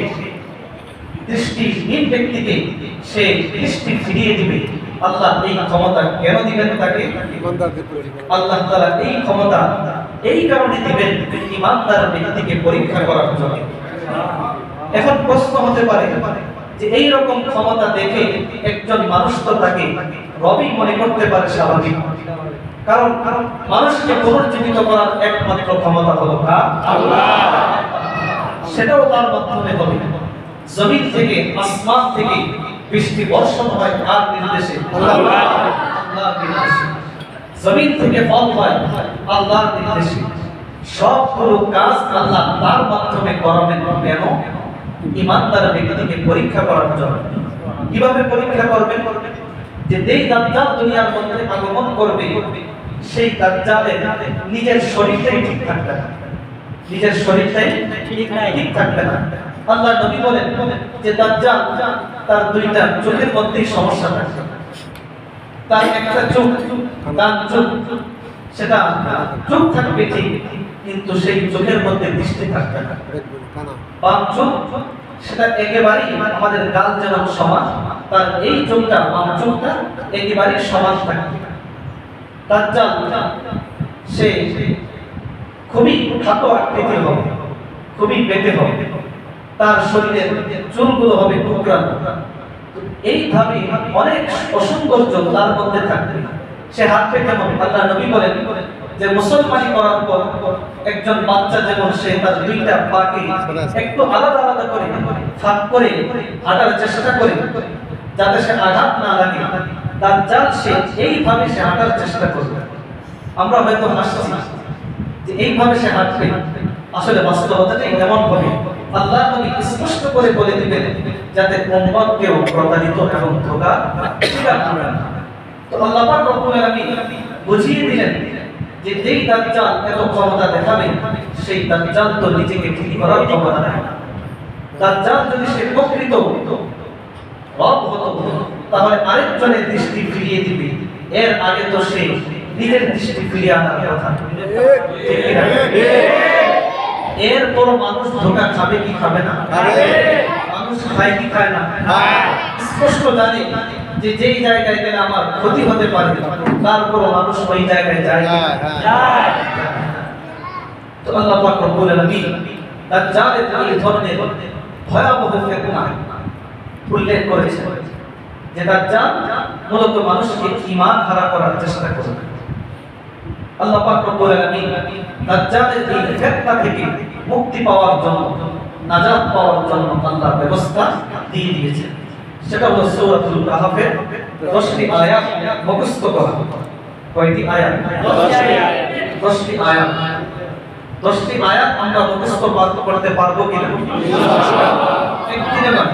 দৃষ্টিহীন ব্যক্তিকে সে দৃষ্টি ফিরিয়ে দিবে। আল্লাহ এই ক্ষমতা কেন দিবেন তাকে? আল্লাহ তাআলা এই ক্ষমতা এই কারণে দিবেন ঈমানদার ব্যক্তিকে পরীক্ষা করার জন্য। এখন প্রশ্ন হতে পারে যে এই রকম ক্ষমতা দেখে একজন মানুষ তো তাকে রবি মনে করতে পারে, স্বাভাবিক, কারণ মানুষকে পুনর্জীবিত করার একমাত্র ক্ষমতা হলো আল্লাহ, সেটাও তার মাধ্যমে হবে। জমিন থেকে আসমান থেকে বৃষ্টি বর্ষণ হয় কার নির্দেশে? আল্লাহর নির্দেশে। জমিন থেকে ফল হয় আল্লাহর নির্দেশে। সবগুলো কাজ আল্লাহ তার মাধ্যমে করাবেন। কেন? ঈমানদার ব্যক্তিকে পরীক্ষা করার জন্য। কিভাবে পরীক্ষা করবেন? যে যেই দাজ্জাল দুনিয়ার মধ্যে আগমন করবে, সেই দাজ্জালের নিজের শরীরটাই ঠিক থাকবে না, নিজের শরীরটাই ঠিক থাকবে না। আল্লাহ নবী বলেন যে দাজ্জাল তার দুইটা চোখের মধ্যে সমস্যা থাকবে, তার একটা চোখ, তার চোখ, সেটা চোখ থাকবে ঠিক, কিন্তু সেই চোখের মধ্যে দৃষ্টি থাকবে না। বাম চোখ সেটা একেবারেই আমাদের গাল যেমন সমান, তার এই চোখটা, বাম চোখটা একেবারেই সমান থাকবে। দাজ্জাল সে খুবই খাটো আকৃতির হবে, খুবই বেঁটে হবে, তার শরীরের চুলগুলো হবে টুকরানো। এইভাবে অনেক অসৌন্দর্য তার মধ্যে থাকবে। সে হাঁটবে কেমন? আল্লাহ নবী বলেন যে মুসলমানি করার পর একজন বাচ্চা যেমন সে তার দুইটা পাকে একটু আলাদা আলাদা করে ফাঁক করে হাঁটার চেষ্টা করে যাতে সে আঘাত না লাগে, দাজ্জাল সে এইভাবে সে হাঁটার চেষ্টা করবে। আমরা হয়তো হাসছি যে এইভাবে সে হাঁটবে, আসলে বাস্তবতাটা এমন হবে। আল্লাহ নবী স্পষ্ট করে বলে দিবেন যাতে উম্মতকেও প্রতারিত এবং ধোঁকা স্বীকার করে না। তো আল্লাহ পাক রব্বুল আলামিন বুঝিয়ে দিলেন যে যেই দাজ্জাল এত ক্ষমতা দেখাবে সেই দাজ্জাল তো নিজেকে ঠিক করার ক্ষমতা নাই। দাজ্জাল যদি সে প্রকৃত রব হতো তাহলে আরেকজনের দৃষ্টি ফিরিয়ে দিবে, এর আগে তো সে নিজের দৃষ্টি ফিরিয়ে আনার কথা। ঠিক কি না? এরপর মানুষ ধোঁকা খাবে কি খাবে না? মানুষ খায় কি খায় না? স্পষ্ট জানে যে যেই জায়গায় গেলে আমার ক্ষতি হতে পারে, তারপর মানুষ ওই জায়গায় যায়। তো আল্লাহ পাক রব্বুল আলামিন দাজ্জালের এই ধরনের ভয়াবহ ফিতনা উল্লেখ করেছেন যে দাজ্জাল মূলত মানুষকে ঈমান হারা করার চেষ্টা করবে। আল্লাহ পাক রব্বুল আলামিন দাজ্জালের এই ফিতনা থেকে মুক্তি পাওয়ার জন্য, নাজাত পাওয়ার জন্য আল্লাহ ব্যবস্থা দিয়ে দিয়েছেন। সেটা হলো সূরাতুল কাহফের 10টি আয়াত মুখস্থ করা। কয়টি আয়াত? 10টি আয়াত। 10টি আয়াত আমরা মুখস্থ করতে পারবো কিনা? ইনশাআল্লাহ।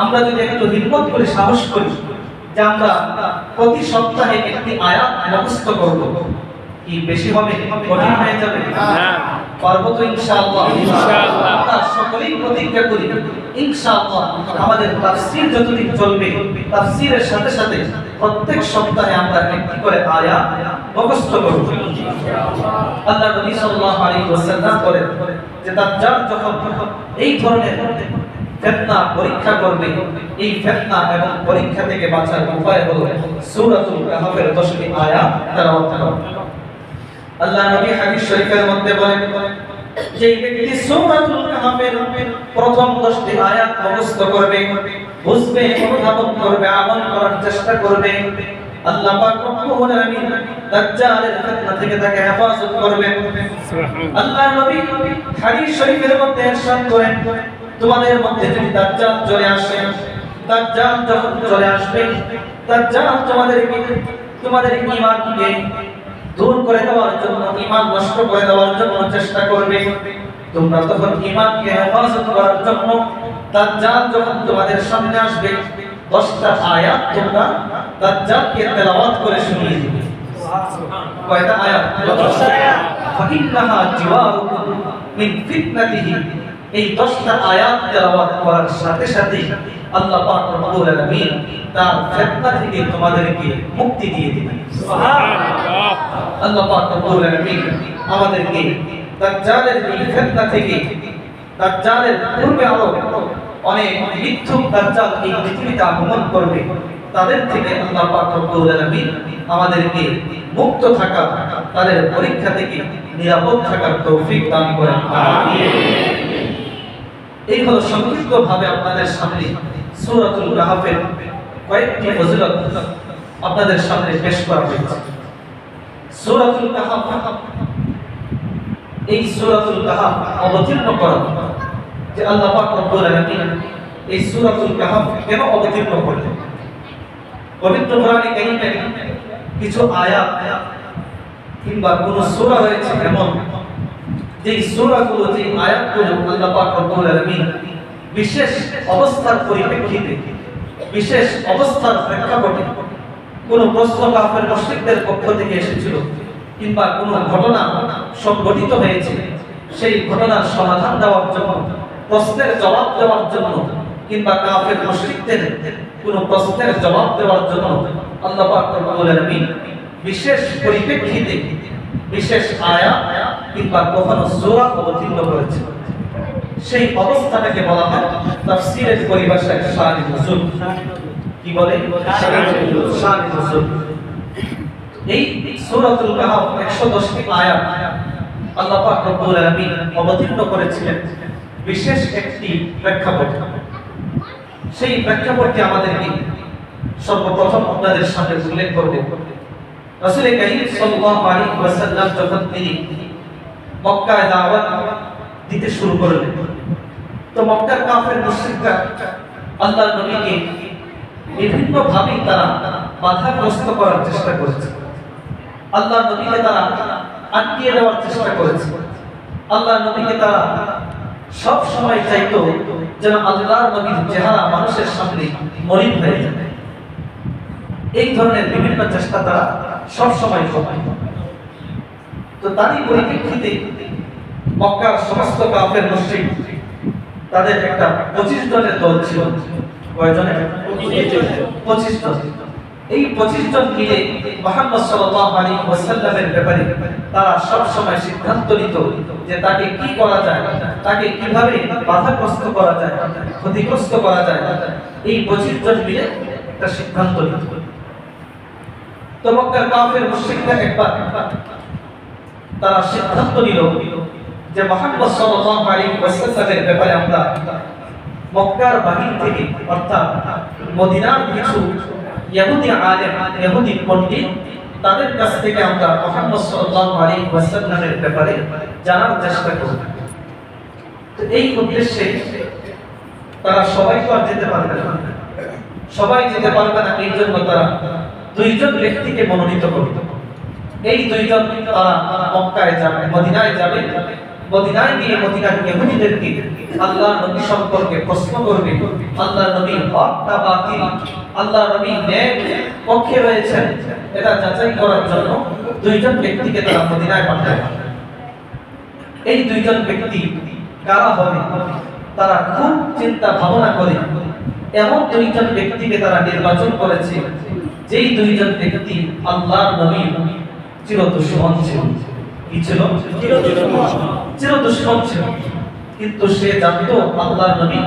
আমরা যদি একটু হিম্মত করে সাহস করি যে আমরা প্রতি সপ্তাহে একটি আয়াত মুখস্থ করব, কি বেশি হবে? কঠিন হয়ে যাবে? পারবো তো ইনশাআল্লাহ। আমরা সকলেই প্রতিজ্ঞা করি ইনশাআল্লাহ আমাদের তাফসীর যতদিন চলবে, তাফসীরের সাথে সাথে প্রত্যেক সপ্তাহে আমরা একটি করে আয়াত মুখস্থ করব। আল্লাহ নবী সাল্লাল্লাহু আলাইহি ওয়াসাল্লাম বলেন যে দাজ্জাল যখন এই ধরনের ফিতনা পরীক্ষা করবে, এই ফিতনা এবং পরীক্ষা থেকে বাঁচার উপায় হলো সূরাতুল কাহফের 10টি আয়াত তেলাওয়াত করা। আল্লাহ নবী হাদিস শরীফের মধ্যে বলেন যে ব্যক্তি সূরাতুল কাহফের প্রথম 10টি আয়াত মুখস্থ করবে, বুঝবে, অনুধাবন করবে, আমল করার চেষ্টা করবে, আল্লাহ পাক রব্বুল আলামিন দাজ্জালের ফিতনা থেকে তাকে হেফাজত করবে। আল্লাহ নবী হাদিস শরীফের মধ্যে ইরশাদ করেন তোমাদের মধ্যে যদি দাজ্জাল চলে আসে, দাজ্জাল যখন চলে আসবে, দাজ্জাল তোমাদের ঈমানকে দূর করে দেওয়ার জন্য, ঈমান নষ্ট করে দেওয়ার জন্য চেষ্টা করবে। তোমরা তখন ঈমানকে হেফাজত করার জন্য দাজ্জাল যখন তোমাদের সামনে আসবে 10টা আয়াত তোমরা দাজ্জালকে তেলাওয়াত করে শুনিয়ে দিবে। কয়টা আয়াত? 10টা আয়াত। ফাইন্নাহা জিওয়ারুকুম মিন ফিতনাতিহি। এই 10টা আয়াত তেলাওয়াত করার সাথে সাথে আল্লাহ পাক রব্বুল আলামিন তার ফিতনা থেকে তোমাদেরকে মুক্তি দিয়ে দিবেন। সুবহানাল্লাহ। আল্লাহ পাক রব্বুল আলামিন আমাদেরকে দাজ্জালের এই ফিতনা থেকে, দাজ্জালের পূর্বে আরো অনেক মিথ্যুক দাজ্জাল এই পৃথিবীতে আগমন করবে, তাদের থেকে আল্লাহ পাক রব্বুল আলামিন আমাদেরকে মুক্ত থাকা, তাদের পরীক্ষা থেকে নিরাপদ থাকার তৌফিক দান করেন। আমিন। এই হলো সংক্ষিপ্তভাবে আপনাদের সামনে সূরাতুল কাহফের কয়েকটি ফজিলত আপনাদের সামনে পেশ করা হয়েছে। সূরাতুল কাহফ, এই সূরাতুল কাহফ অবতীর্ণ করা যে আল্লাহ পাক রব্বুল আলামিন এই সূরাতুল কাহফ কেন অবতীর্ণ করলেন? পবিত্র কোরআনে কারীমে কিছু আয়াত কিংবা কোন সূরা রয়েছে এমন যে সূরাগুলো, যে আয়াতগুলো আল্লাহ পাক রব্বুল আলামিন বিশেষ অবস্থার পরিপ্রেক্ষিতে, বিশেষ অবস্থার প্রেক্ষাপটে কোন প্রশ্ন কাফের মুশরিকদের পক্ষ থেকে এসেছিল কিংবা কোন ঘটনা সংঘটিত হয়েছে, সেই ঘটনার সমাধান দেওয়ার জন্য, প্রশ্নের জবাব দেওয়ার জন্য কিংবা কাফের মুশরিকদের কোন প্রশ্নের জবাব দেওয়ার জন্য আল্লাহ পাক রব্বুল আলামিন বিশেষ পরিপ্রেক্ষিতে বিশেষ আয়াত কিংবা কখনো সূরা অবতীর্ণ করেছেন। সেই অবস্থাটাকে বলা হয় তাফসীরের পরিভাষায় শানে নুজুল। কি বলে? শানে নুজুল। এই সূরাতুল কাহফ 110টি আয়াত আল্লাহ পাক রব্বুল আলামিন অবতীর্ণ করেছিলেন বিশেষ একটি প্রেক্ষাপটে। সেই প্রেক্ষাপটটি আমাদেরকে সর্বপ্রথম আপনাদের সামনে উল্লেখ করব। রাসূল কারীম সাল্লাল্লাহু আলাইহি ওয়াসাল্লাম যখন তিনি মক্কায় দাওয়াত দিতে শুরু করলেন, তো মক্কার কাফের মুশরিকরা আল্লাহর নবীকে বিভিন্ন ভাবে তারা বাধাগ্রস্ত করার চেষ্টা করেছে, আল্লাহর নবীকে তারা আটকিয়ে দেওয়ার চেষ্টা করেছে, আল্লাহর নবীকে তারা সব সময় চাইতো যেন আল্লাহর নবীর চেহারা মানুষের সামনে মলিন হয়ে যায়। এই ধরনের বিভিন্ন চেষ্টা তারা সব সময় করত। তো তারই পরিপ্রেক্ষিতে মক্কার সমস্ত কাফের মুশরিক তাদের একটা 25 জনের দল ছিল। কয়জনের? 25 জন। এই 25 জন মিলে মুহাম্মদ সাল্লাল্লাহু আলাইহি ওয়াসাল্লামের ব্যাপারে তারা সব সময় সিদ্ধান্ত নিত যে তাকে কি করা যায়, তাকে কিভাবে বাধাগ্রস্ত করা যায়, ক্ষতিগ্রস্ত করা যায়। এই 25 জন মিলে একটা সিদ্ধান্ত নিত। তো মক্কার কাফের মুশরিকরা একবার তারা সিদ্ধান্ত নিল যে মুহাম্মদ সাল্লাল্লাহু আলাইহি ওয়াসাল্লামের ব্যাপারে আমরা মক্কার বাহির থেকে অর্থাৎ মদিনার কিছু ইহুদি আলেম, ইহুদি পণ্ডিত, তাদের কাছ থেকে আমরা মুহাম্মদ সাল্লাল্লাহু আলাইহি ওয়াসাল্লামের ব্যাপারে জানার চেষ্টা করব। তো এই উদ্দেশ্যে তারা সবাই তো আর যেতে পারবে না, সবাই যেতে পারবে না, এই জন্য তারা দুইজন ব্যক্তিকে মনোনীত করত। এই দুইজন তারা মক্কায় যাবে, মদিনায় যাবে, মদিনায় গিয়ে মদিনার ইহুদিদেরকে আল্লাহর নবী সম্পর্কে প্রশ্ন করবে, আল্লাহর নবী হক না বাতিল, আল্লাহর নবী ন্যায় পক্ষে রয়েছেন, এটা যাচাই করার জন্য দুইজন ব্যক্তিকে তারা মদিনায় পাঠায়। এই দুইজন ব্যক্তি কারা হবে তারা খুব চিন্তা ভাবনা করে এমন দুইজন ব্যক্তিকে তারা নির্বাচন করেছে যেই দুইজন ব্যক্তি আল্লাহর নবী চিরদুশমন ছিল। কি ছিল? চিরদুশমন ছিল। কিন্তু সে জানতো আল্লাহর নবী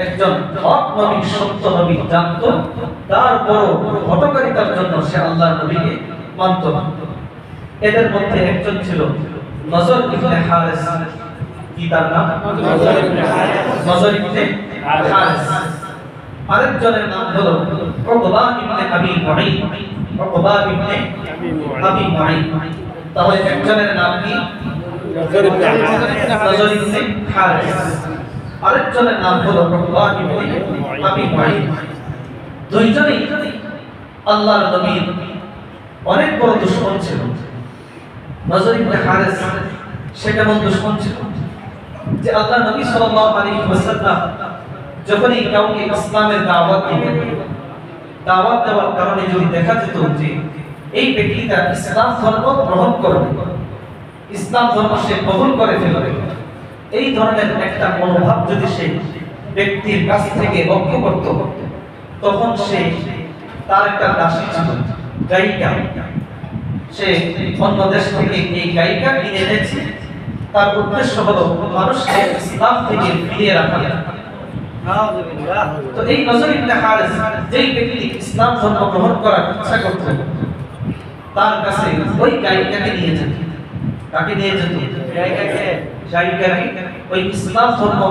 একজন হক নবী, সত্য নবী জানতো, তারপরও হটকারিতার জন্য সে আল্লাহর নবীকে মানত না। এদের মধ্যে একজন ছিল নজর ইবনে হারিস। কি তার নাম? নজর ইবনে হারিস। আরেকজনের নাম হলো উকবা ইবনে আবি মুঈত। উকবা ইবনে আবি মুঈত। তাহলে একজনের নাম কি? নজর ইবনে হারিস। আরেকজনের নাম হলো উকবা ইবনে আবি মুঈত। দুইজনেই আল্লাহর নবীর অনেক বড় দুশমন ছিল। নজর ইবনে হারিস সে কেমন দুশমন ছিল যে আল্লাহর নবী সাল্লাল্লাহু আলাইহি ওয়াসাল্লাম যখনই কাউকে ইসলামের দাওয়াত দিতেন, দাওয়াত দেওয়ার কারণে যদি দেখা যেত যে এই ব্যক্তিটা ইসলাম ধর্ম গ্রহণ করবে, ইসলাম ধর্ম সে কবুল করে ফেলবে, এই ধরনের একটা মনোভাব যদি সে ব্যক্তির কাছ থেকে লক্ষ্য করত, তখন সে তার একটা দাসী ছিল, গায়িকা। সে অন্য দেশ থেকে এই গায়িকা কিনে এনেছে। তার উদ্দেশ্য হলো মানুষকে ইসলাম থেকে ফিরিয়ে রাখা। তো এই নজর ইবনে হারিস যেই ব্যক্তি ইসলাম ধর্ম গ্রহণ করার ইচ্ছা করত, তার কাছে ওই গায়িকাকে নিয়ে যেত। তাকে নিয়ে যেত গায়িকাকে, ওই ইসলাম ধর্ম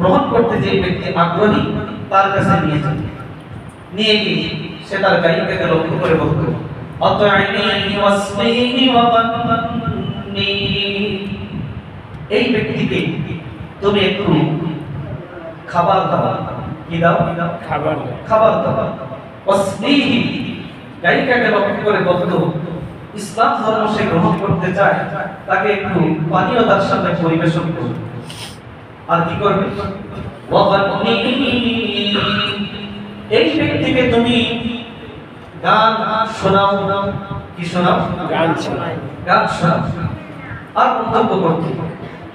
গ্রহণ করতে যে ব্যক্তি আগ্রহী তার কাছে নিয়ে যেত। নিয়ে গিয়ে সে তার গায়িকাকে লক্ষ্য করে বলতো, আতআইনি ওয়াসমিনি ওয়া বান্নি, এই ব্যক্তিকে তুমি একটু খাবার দাও। কি দাও? খাবার দাও। ওয়াসমিহি, গায়িকাকে লক্ষ্য করে বলতো ইসলাম ধর্ম সে গ্রহণ করতে চায়, তাকে একটু পানীয় তার সামনে পরিবেশন করো। আর কি করবে? ওয়া বান্নি, এই ব্যক্তিকে তুমি গান শোনাও। কি শোনাও? গান শোনাও। গান শোনাও। আর মন্তব্য করতে,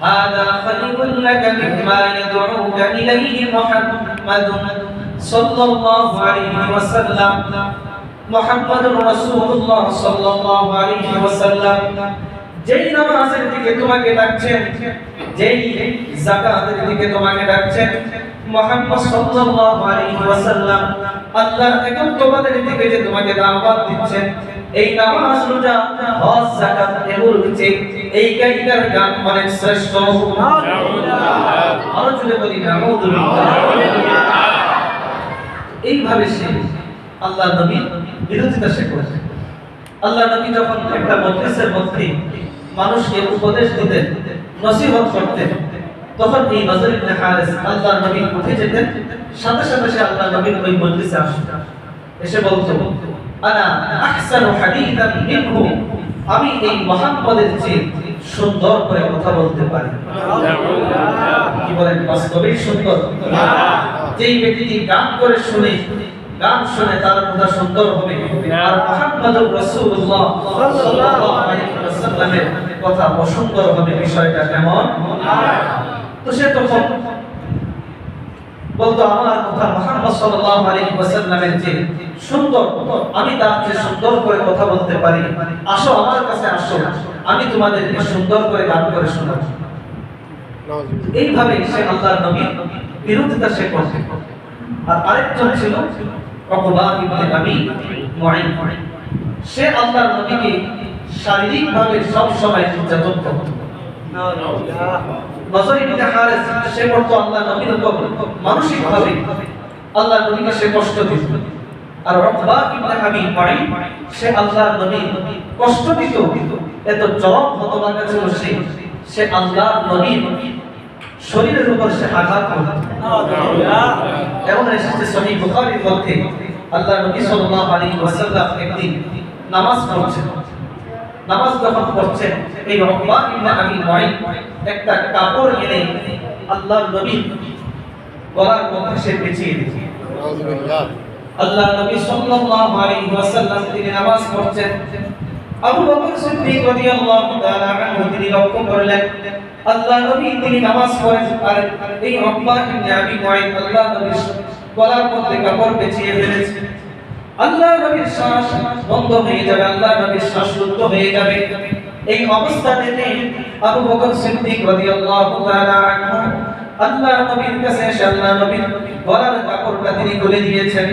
هذا خير لك مما يدعوك إليه محمد صلى الله عليه وسلم محمد رسول الله صلى الله عليه وسلم যেই নামাজের দিকে তোমাকে ডাকছেন, যেই যাকাতের দিকে তোমাকে ডাকছেন, মুহাম্মদ সাল্লাল্লাহু আলাইহি ওয়াসাল্লাম আল্লাহর একত্ববাদের দিকে যে তোমাকে দাওয়াত দিচ্ছেন, এই নামাজ, রোজা, হজ, যাকাত এগুলোর চেয়ে এই গায়িকার গান অনেক শ্রেষ্ঠ। আরো জোরে বলি নাউযুবিল্লাহ। এইভাবে সে আল্লাহর নবীর বিরোধিতা সে করেছে। আল্লাহর নবী যখন একটা মজলিসের মধ্যে মানুষকে উপদেশ দিতেন, নসিহত করতেন, তখন এই নজর ইবনে হারিস আল্লাহর নবী উঠে যেতেন, সাথে সাথে সে আল্লাহর নবীর ওই মজলিসে আসতেন, এসে বলতো, আনা আহসানু হাদিসান মিনহু, আমি এই মুহাম্মদের চেয়ে সুন্দর করে কথা বলতে পারি। কি বলেন? বাস্তবেই সুন্দর। যেই ব্যক্তি গান করে শুনে, গান শুনে তার কথা সুন্দর হবে, আর মুহাম্মদুর রাসূলুল্লাহ সাল্লাল্লাহু আলাইহি ওয়াসাল্লাম ওয়াসাল্লামের কথা অসুন্দর হবে বিষয়টা কেমন? তো সে তখন বলতো আমার কথা মুহাম্মদ সাল্লাল্লাহু আলাইহি ওয়াসাল্লামের যে সুন্দর, আমি তার চেয়ে সুন্দর করে কথা বলতে পারি, আসো আমার কাছে আসো, আমি তোমাদেরকে সুন্দর করে গান করে শোনাবো। এইভাবে সে আল্লাহর নবীর বিরোধিতা সে করছে। আর আরেকজন ছিল উকবা ইবনে আবি মুআইদ, সে আল্লাহর নবীকে শারীরিকভাবে সব সময় নির্যাতন করত। নজর ইবনে হারিস সে করত আল্লাহর নবীর উপর মানসিকভাবে আল্লাহর নবীকে সে কষ্ট দিত। আর উকবা ইবনে আবি মুআইদ সে আল্লাহর নবীর কষ্ট দিত, এত চরম হতভাগা ছিল সে আল্লাহর নবীর শরীরের উপর সে আঘাত করত। এমন এসেছে সহিহ বুখারীর মধ্যে, আল্লাহর নবী সাল্লাল্লাহু আলাইহি ওয়াসাল্লাম একদিন নামাজ পড়ছেন। নামাজ যখন পড়ছেন, এই উকবা ইবনে আবি মুআইদ একটা কাপড় এনে আল্লাহর নবীর গলার মধ্যে সে পেঁচিয়ে দিয়েছে। আল্লাহর নবী সাল্লাল্লাহু আলাইহি ওয়াসাল্লাম তিনি নামাজ পড়ছেন, আবু বকর সিদ্দিক রাদিয়াল্লাহু তাআলা আনহু তিনি লক্ষ্য করলেন আল্লাহর নবী তিনি নামাজ পড়েন আর এই উকবা ইবনে আবি মুআইদ আল্লাহর নবীর গলার মধ্যে কাপড় পেঁচিয়ে ফেলেছে। আল্লাহর নবীর শ্বাস বন্ধ হয়ে যাবে, আল্লাহর নবীর শ্বাস রুদ্ধ হয়ে যাবে। এই অবস্থা দেখে আবু বকর সিদ্দিক রাদিয়াল্লাহু তাআলা আনহু আল্লাহর নবীর কাছে এসে আল্লাহর নবীর গলার কাপড়টা তিনি খুলে দিয়েছেন।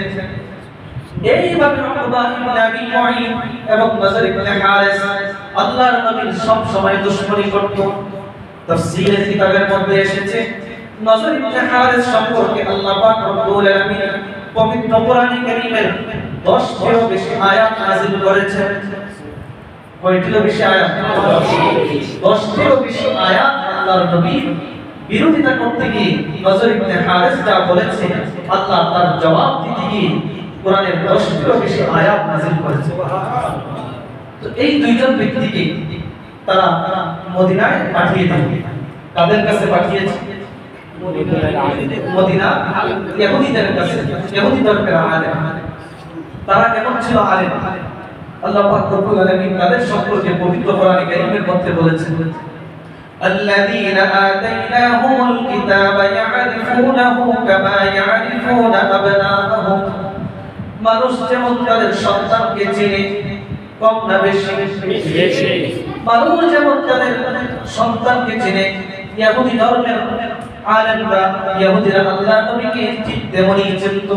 এইভাবে উকবা ইবনে আবি মুআইদ এবং নজর ইবনে হারিস আল্লাহর নবীর সব সময় দুশমনি করত। তাফসীরের কিতাবের মধ্যে এসেছে নজর ইবনে হারিস সম্পর্কে আল্লাহ পাক রব্বুল আলামিন পবিত্র কোরআনে কারীমের 10টিরও বেশি আয়াত নাযিল করেছেন। কয়টিরও বেশি আয়াত? 10টিরও বেশি আয়াত আল্লাহর নবীর বিরোধিতা করতে গিয়ে নজর ইবনে হারিস যা বলেছে আল্লাহ তার জবাব দিতে গিয়ে কোরআনের 10টিরও বেশি আয়াত নাযিল করেছে। তো এই দুইজন ব্যক্তিকে তারা মদিনায় পাঠিয়ে দেন। কাদের কাছে পাঠিয়েছে? মদিনা ইহুদিদের কাছে। ইহুদি ধর্মের আলেম। তারা কেমন ছিল আলেম? আল্লাহ পাক রব্বুল আলামিন তাদের সম্পর্কে পবিত্র কোরআনে কারীমের মধ্যে বলেছেন, الذين آتيناهم الكتاب يعرفونه كما يعرفون أبناءهم। মানুষ যেমন তাদের সন্তানকে চেনে, কম না বেশি? মানুষ যেমন তাদের সন্তানকে চেনে, ইহুদি ধর্মের আলেমরা ইহুদিরা আল্লাহর নবীকে ঠিক তেমনই চিনত।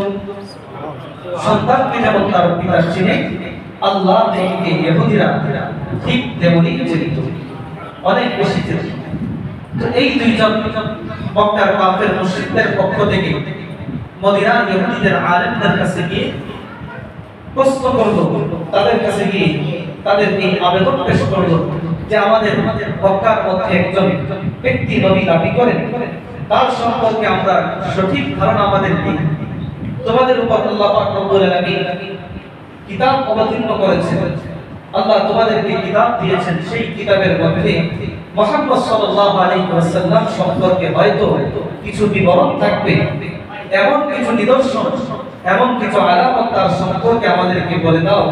সন্তানকে যেমন তার পিতা চেনে, আল্লাহ নবীকে ইহুদিরা ঠিক তেমনই চিনত, অনেক বেশি চিনত। তো এই দুইজন মক্কার কাফের মুশরিকদের পক্ষ থেকে মদিনার ইহুদিদের আলেমদের কাছে গিয়ে প্রশ্ন করলো, তাদের কাছে গিয়ে তাদের এই আবেদন পেশ করলো যে আমাদের মক্কার মধ্যে একজন ব্যক্তি নবী দাবি করেন, তার সম্পর্কে আমরা সঠিক ধারণা আমাদের নেই। তোমাদের উপর আল্লাহ পাক রব্বুল আলামিন কিতাব অবতীর্ণ করেছেন, আল্লাহ তোমাদেরকে কিতাব দিয়েছেন, সেই কিতাবের মধ্যে মুহাম্মদ সাল্লাল্লাহু আলাইহি ওয়াসাল্লাম সম্পর্কে হয়তো কিছু বিবরণ থাকবে, এমন কিছু নিদর্শন, এমন কিছু আলামত তার সম্পর্কে আমাদেরকে বলে দাও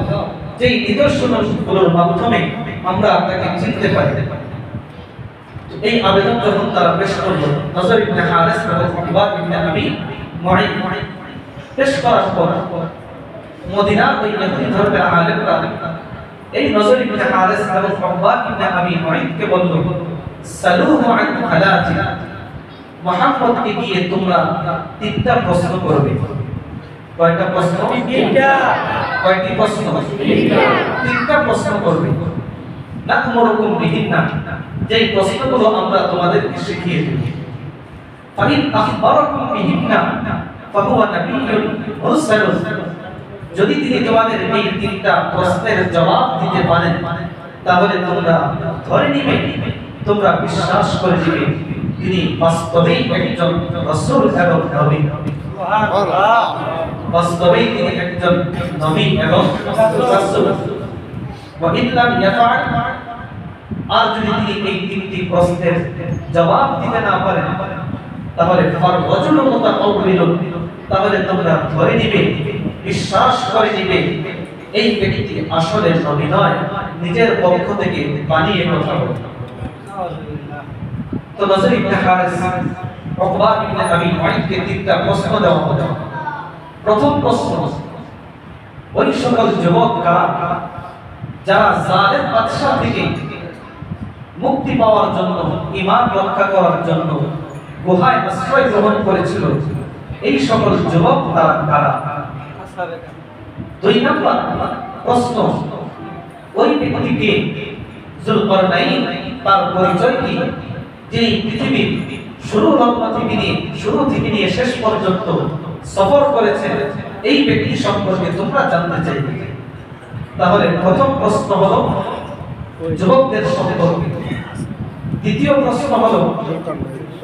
যে নিদর্শনগুলোর মাধ্যমে আমরা তাকে চিনতে পারি। এই আবেদন যখন তারা পেশ করলো, নজর ইবনে হারিস এবং উকবা ইবনে আবি মুআইদ পেশ করার পর মদিনার ওই ইহুদি ধর্মের আলেমরা এই নজর ইবনে হারিস এবং উকবা ইবনে আবি মুআইদকে বলল, সালুহু আন হালাতি, মুহাম্মদকে গিয়ে তোমরা তিনটা প্রশ্ন করবে। কয়টা প্রশ্ন? তিনটা। কয়টি প্রশ্ন? তিনটা প্রশ্ন করবে। না কোনরকম বিহীন না, যেই প্রশ্নগুলো আমরা তোমাদেরকে শিখিয়ে দেব। ফাইন আখবারাকুম বিহিন্না ফাহুয়া নাবিয়্যুন মুরসালুন। যদি তিনি তোমাদের এই তিনটা প্রশ্নের জবাব দিতে পারেন, তাহলে তোমরা ধরে নিবে, তোমরা বিশ্বাস করে নিবে তিনি বাস্তবেই একজন রাসূল এবং নবী। সুবহানাল্লাহ। বাস্তবেই তিনি একজন নবী এবং রাসূল। ওয়া ইল্লাম ইয়াফআল, আর যদি তিনি এই তিনটি প্রশ্নের জবাব দিতে না পারেন, তাহলে ফাররাজুল মুতাকাওবিলুন, তাহলে তোমরা ধরে নিবে, বিশ্বাস করে নিবে এই ব্যক্তি আসলে নবী নয়, নিজের পক্ষ থেকে বানিয়ে কথা বলে। তো নজর ইবনে হারিস উকবা ইবনে আবি মুআইদকে তিনটা প্রশ্ন দেওয়া হলো। প্রথম প্রশ্ন, ওই সকল যুবক কারা যারা জালেম বাদশা থেকে মুক্তি পাওয়ার জন্য, ঈমান রক্ষা করার জন্য গুহায় আশ্রয় গ্রহণ করেছিল, এই সকল যুবক তারা কারা? দুই নম্বর প্রশ্ন, ওই ব্যক্তিকে যুলকারনাইন তার পরিচয় কি, যিনি পৃথিবীর শুরু থেকে নিয়ে শেষ পর্যন্ত সফর করেছেন, এই ব্যক্তি সম্পর্কে তোমরা জানতে চাইবে। তাহলে প্রথম প্রশ্ন হলো যুবকদের সম্পর্কে। দ্বিতীয় প্রশ্ন হলো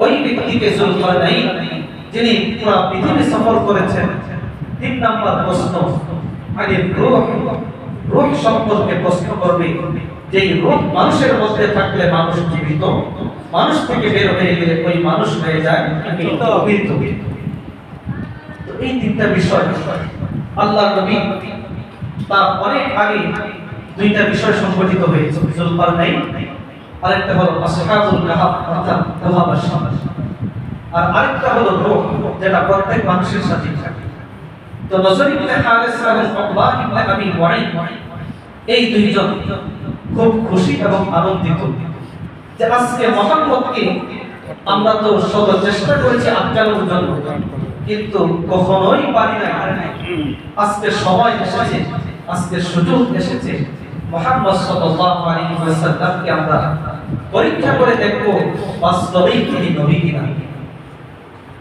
ওই ব্যক্তিকে যুলকারনাইন যিনি পুরো পৃথিবী সফর করেছেন। তিন নম্বর প্রশ্ন আগে রূহ সম্পর্কে প্রশ্ন করবে, যে রূহ মানুষের মধ্যে থাকলে মানুষ জীবিত, মানুষ থেকে বের হয়ে গেলে ওই মানুষ হয়ে যায় মৃত। তো এই তিনটা বিষয় আল্লাহর নবী তার অনেক আগে দুইটা বিষয় সংঘটিত হয়েছে, যুলকারনাইন, আরেকটা হলো আসহাবুল কাহাফ অর্থাৎ গুহাবাসী, আর আরেকটা হলো রূহ যেটা প্রত্যেক মানুষের সাথে থাকে। তো নজর ইবনে হারিস এবং উকবা ইবনে আবি মুআইদ এই দুইজন খুব খুশি এবং আনন্দিত যে আজকে মুহাম্মদকে আমরা তো শত চেষ্টা করেছি আটকানোর জন্য, কিন্তু কখনোই পারি না। আজকে সময় এসেছে, আজকে সুযোগ এসেছে, মুহাম্মদ সাল্লাল্লাহু আলাইহি ওয়াসাল্লামকে আমরা পরীক্ষা করে দেখব বাস্তবেই তিনি নবী কিনা,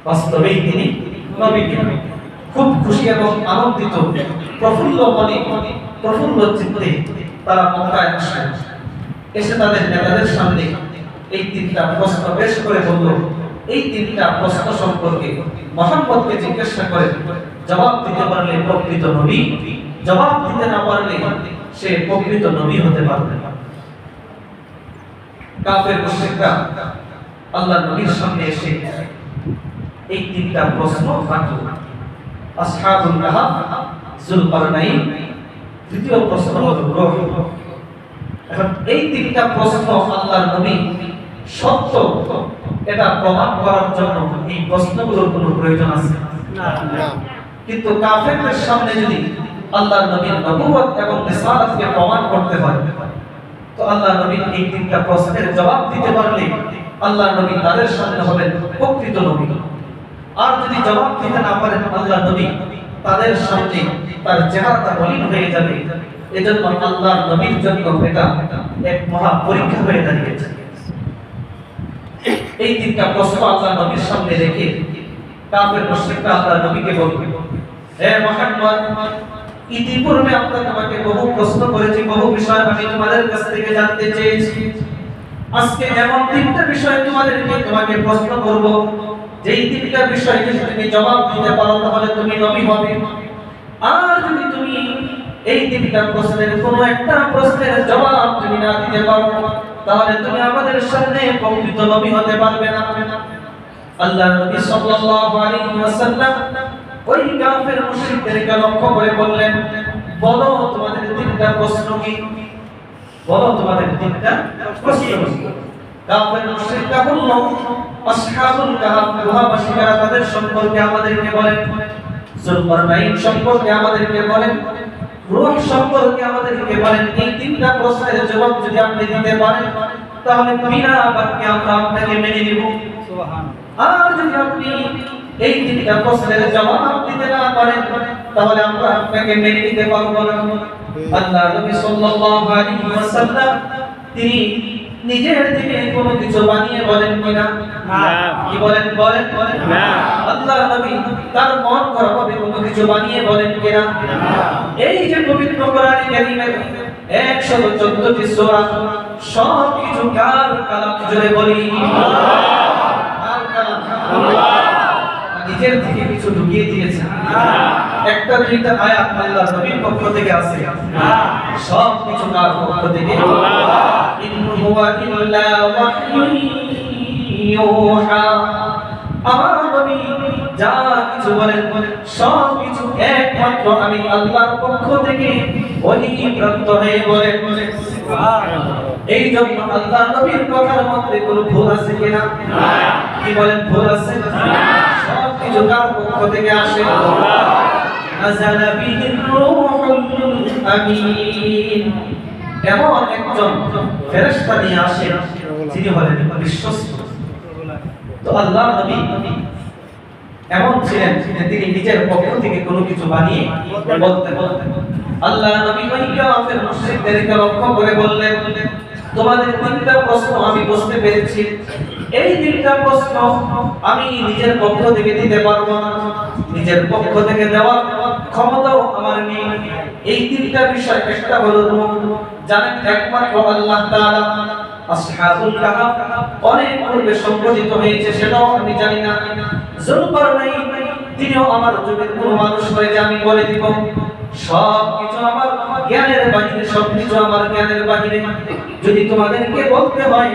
বাস্তবেই তিনি নবী কিনা। খুব খুশি এবং আনন্দিত, প্রফুল্ল মনে, প্রফুল্ল চিত্তে তারা মক্কায় আসলেন। এসে তাদের নেতাদের সামনে এই তিনটা প্রশ্ন পেশ করে বলল, এই তিনটা প্রশ্ন সম্পর্কে মুহাম্মদকে জিজ্ঞাসা করে জবাব দিতে পারলে প্রকৃত নবী, জবাব দিতে না পারলে সে প্রকৃত নবী হতে পারবে না। কাফের মুশরিকরা আল্লাহর নবীর সামনে এসে এই তিনটা প্রশ্ন রাখল, আসহাবুল কাহাফ, যুলকারনাইন, তৃতীয় প্রশ্ন হলো রূহ। এখন এই তিনটা প্রশ্ন আল্লাহর নবী সত্য এটা প্রমাণ করার জন্য এই প্রশ্নগুলোর কোনো প্রয়োজন আছে না। কিন্তু কাফেরদের সামনে যদি আল্লাহর নবীর নবুয়ত এবং রিসালাতকে প্রমাণ করতে হয়, তো আল্লাহর নবী এই তিনটা প্রশ্নের জবাব দিতে পারলে আল্লাহর নবী তাদের সামনে হবেন প্রকৃত নবী। আর যদি জবাব দিতে না পারেন আল্লাহর নবী, তাদের সামনে তার চেহারাটা মলিন হয়ে যাবে। এজন্য আল্লাহর নবীর জন্য এটা এক মহা পরীক্ষা হয়ে দাঁড়িয়েছে। এই তিনটা প্রশ্ন আল্লাহর নবীর সামনে রেখে কাফের মুশরিকরা আল্লাহর নবীকে বলবে, হে মুহাম্মদ, ইতিপূর্বে আমরা তোমাকে বহু প্রশ্ন করেছি, বহু বিষয় আমি তোমাদের কাছ থেকে জানতে চেয়েছি। আজকে এমন তিনটা বিষয় তোমাকে প্রশ্ন করব, যেই তিনটা বিষয় যদি তুমি জবাব দিতে পারো তাহলে তুমি নবী হবে। আর যদি তুমি এই তিনটা প্রশ্নের কোনো একটা প্রশ্নের জবাব তুমি না দিতে পারো তাহলে তুমি আমাদের সামনে প্রকৃত নবী হতে পারবে না। আল্লাহর নবী সাল্লাল্লাহু আলাইহি ওয়াসাল্লাম ওই কাফের মুশরিকদেরকে লক্ষ্য করে বললেন, বলো তোমাদের তিনটা প্রশ্ন কি, বলো তোমাদের তিনটা প্রশ্ন কি। কাফের মুশরিকরা বলল, আসহাবুল কাহাফ, গুহাবাসীরা তাদের সম্পর্কে আমাদেরকে বলেন, যুলকারনাইন সম্পর্কে আমাদেরকে বলেন, রূহ সম্পর্কে আমাদেরকে বলেন। এই তিনটা প্রশ্নের জবাব যদি আপনি দিতে পারেন তাহলে বিনা বাক্যে আমরা আপনাকে মেনে নিব। সুবহানাল্লাহ। আর যদি আপনি এই তিনটা প্রশ্নের জবাব দিতে না পারেন তাহলে আমরা আপনাকে মেনে নিতে পারব না। আল্লাহর নবী সাল্লাল্লাহু আলাইহি ওয়াসাল্লাম তিনি নিজের থেকে কোনো কিছু বানিয়ে বলেন কিনা? না। কি বলেন? বলেন না। আল্লাহর নবী তার মন করা ভাবে কোনো কিছু বানিয়ে বলেন কিনা? না। এই যে পবিত্র কোরআন কারীমের 114টি সূরা সব কিছু কার কালাম জুড়ে বলি? আল্লাহ। কার কালাম? আল্লাহ। নিজের থেকে কিছু ঢুকিয়ে দিয়েছে? না। একটা দুইটা আয়াত আল্লাহর নবীর পক্ষ থেকে আছে? না। সব কিছু কার পক্ষ থেকে? আল্লাহ। ইন হুয়া ইল্লা ওয়াহয়ুন ইউহা। আমার নবী যা কিছু বলেন সব কিছু একমাত্র আমি আল্লাহর পক্ষ থেকে ওহী প্রাপ্ত হয়ে বলেন সুবহানাল্লাহ। এই জন্য আল্লাহ নবীর কথার মধ্যে কোনো ভুল আছে কিনা? কি বলেন, ভুল আছে? সব কিছু কার পক্ষ থেকে আসে? নাযালা বিহির রূহুল আমিন। এমন একজন ফেরেশতা নিয়ে আসেন যিনি হলেন বিশ্বস্ত। তো আল্লাহ নবী এমন ছিলেন যে তিনি নিজের পক্ষ থেকে কোনো কিছু বানিয়ে বলতেন। আল্লাহ নবী কাফের মুশরিকদেরকে লক্ষ্য করে বললেন, তোমাদের তিনটা প্রশ্ন আমি বুঝতে পেরেছি, এই তিনটা প্রশ্ন আমি নিজের পক্ষ থেকে দিতে পারবো না, নিজের পক্ষ থেকে দেওয়ার ক্ষমতাও আমার নেই। এই তিনটা বিষয়, একটা হলো জানেন একমাত্র আল্লাহ তাআলা আসহাবুল কাহাফ অনেক পূর্বে সংগঠিত হয়েছে, সেটাও আমি জানি না। যুলকারনাইন তিনিও আমার যুগের কোনো মানুষ হয়ে যে আমি বলে দিব সব কিছু আমার জ্ঞানের বাহিরে, সবকিছু আমার জ্ঞানের বাহিরে। যদি তোমাদেরকে বলতে হয়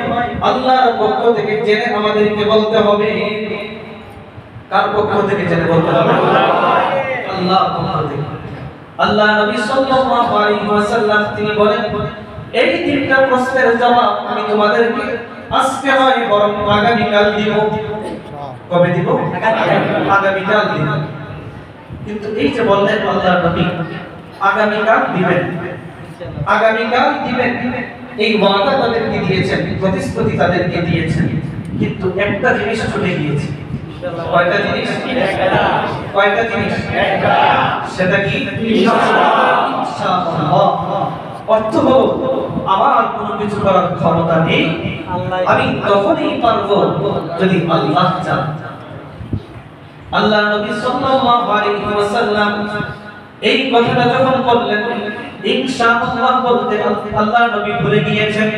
আল্লাহর পক্ষ থেকে জেনে আমাদেরকে বলতে হবে। কার পক্ষ থেকে জেনে বলতে হবে? আল্লাহর পক্ষ থেকে। আল্লাহ নবী সাল্লাল্লাহু আলাইহি ওয়াসাল্লাম তিনি বলেন, এই তিনটা প্রশ্নের জবাব আমি তোমাদেরকে আজকে নয় বরং আগামীকাল দিব। কবে দিব? আগামীকাল দিব। কিন্তু এই যে বললেন আল্লাহর নবী আগামীকাল দিবেন, আগামীকাল দিবেন, এই ওয়াদা তাদেরকে দিয়েছেন, প্রতিশ্রুতি তাদেরকে দিয়েছেন, কিন্তু একটা জিনিস ছুটে গিয়েছে। কয়টা জিনিস? কয়টা জিনিস? সেটা কি? ইনশাআল্লাহ। অর্থ হলো আমার কোনো কিছু করার ক্ষমতা নেই, আমি তখনই পারবো যদি আল্লাহ চান। আল্লাহ নবী সাল্লাল্লাহু আলাইহি ওয়াসাল্লাম এই কথাটা যখন বললেন ইনশাআল্লাহ বলতে আল্লাহ নবী ভুলে গিয়েছেন,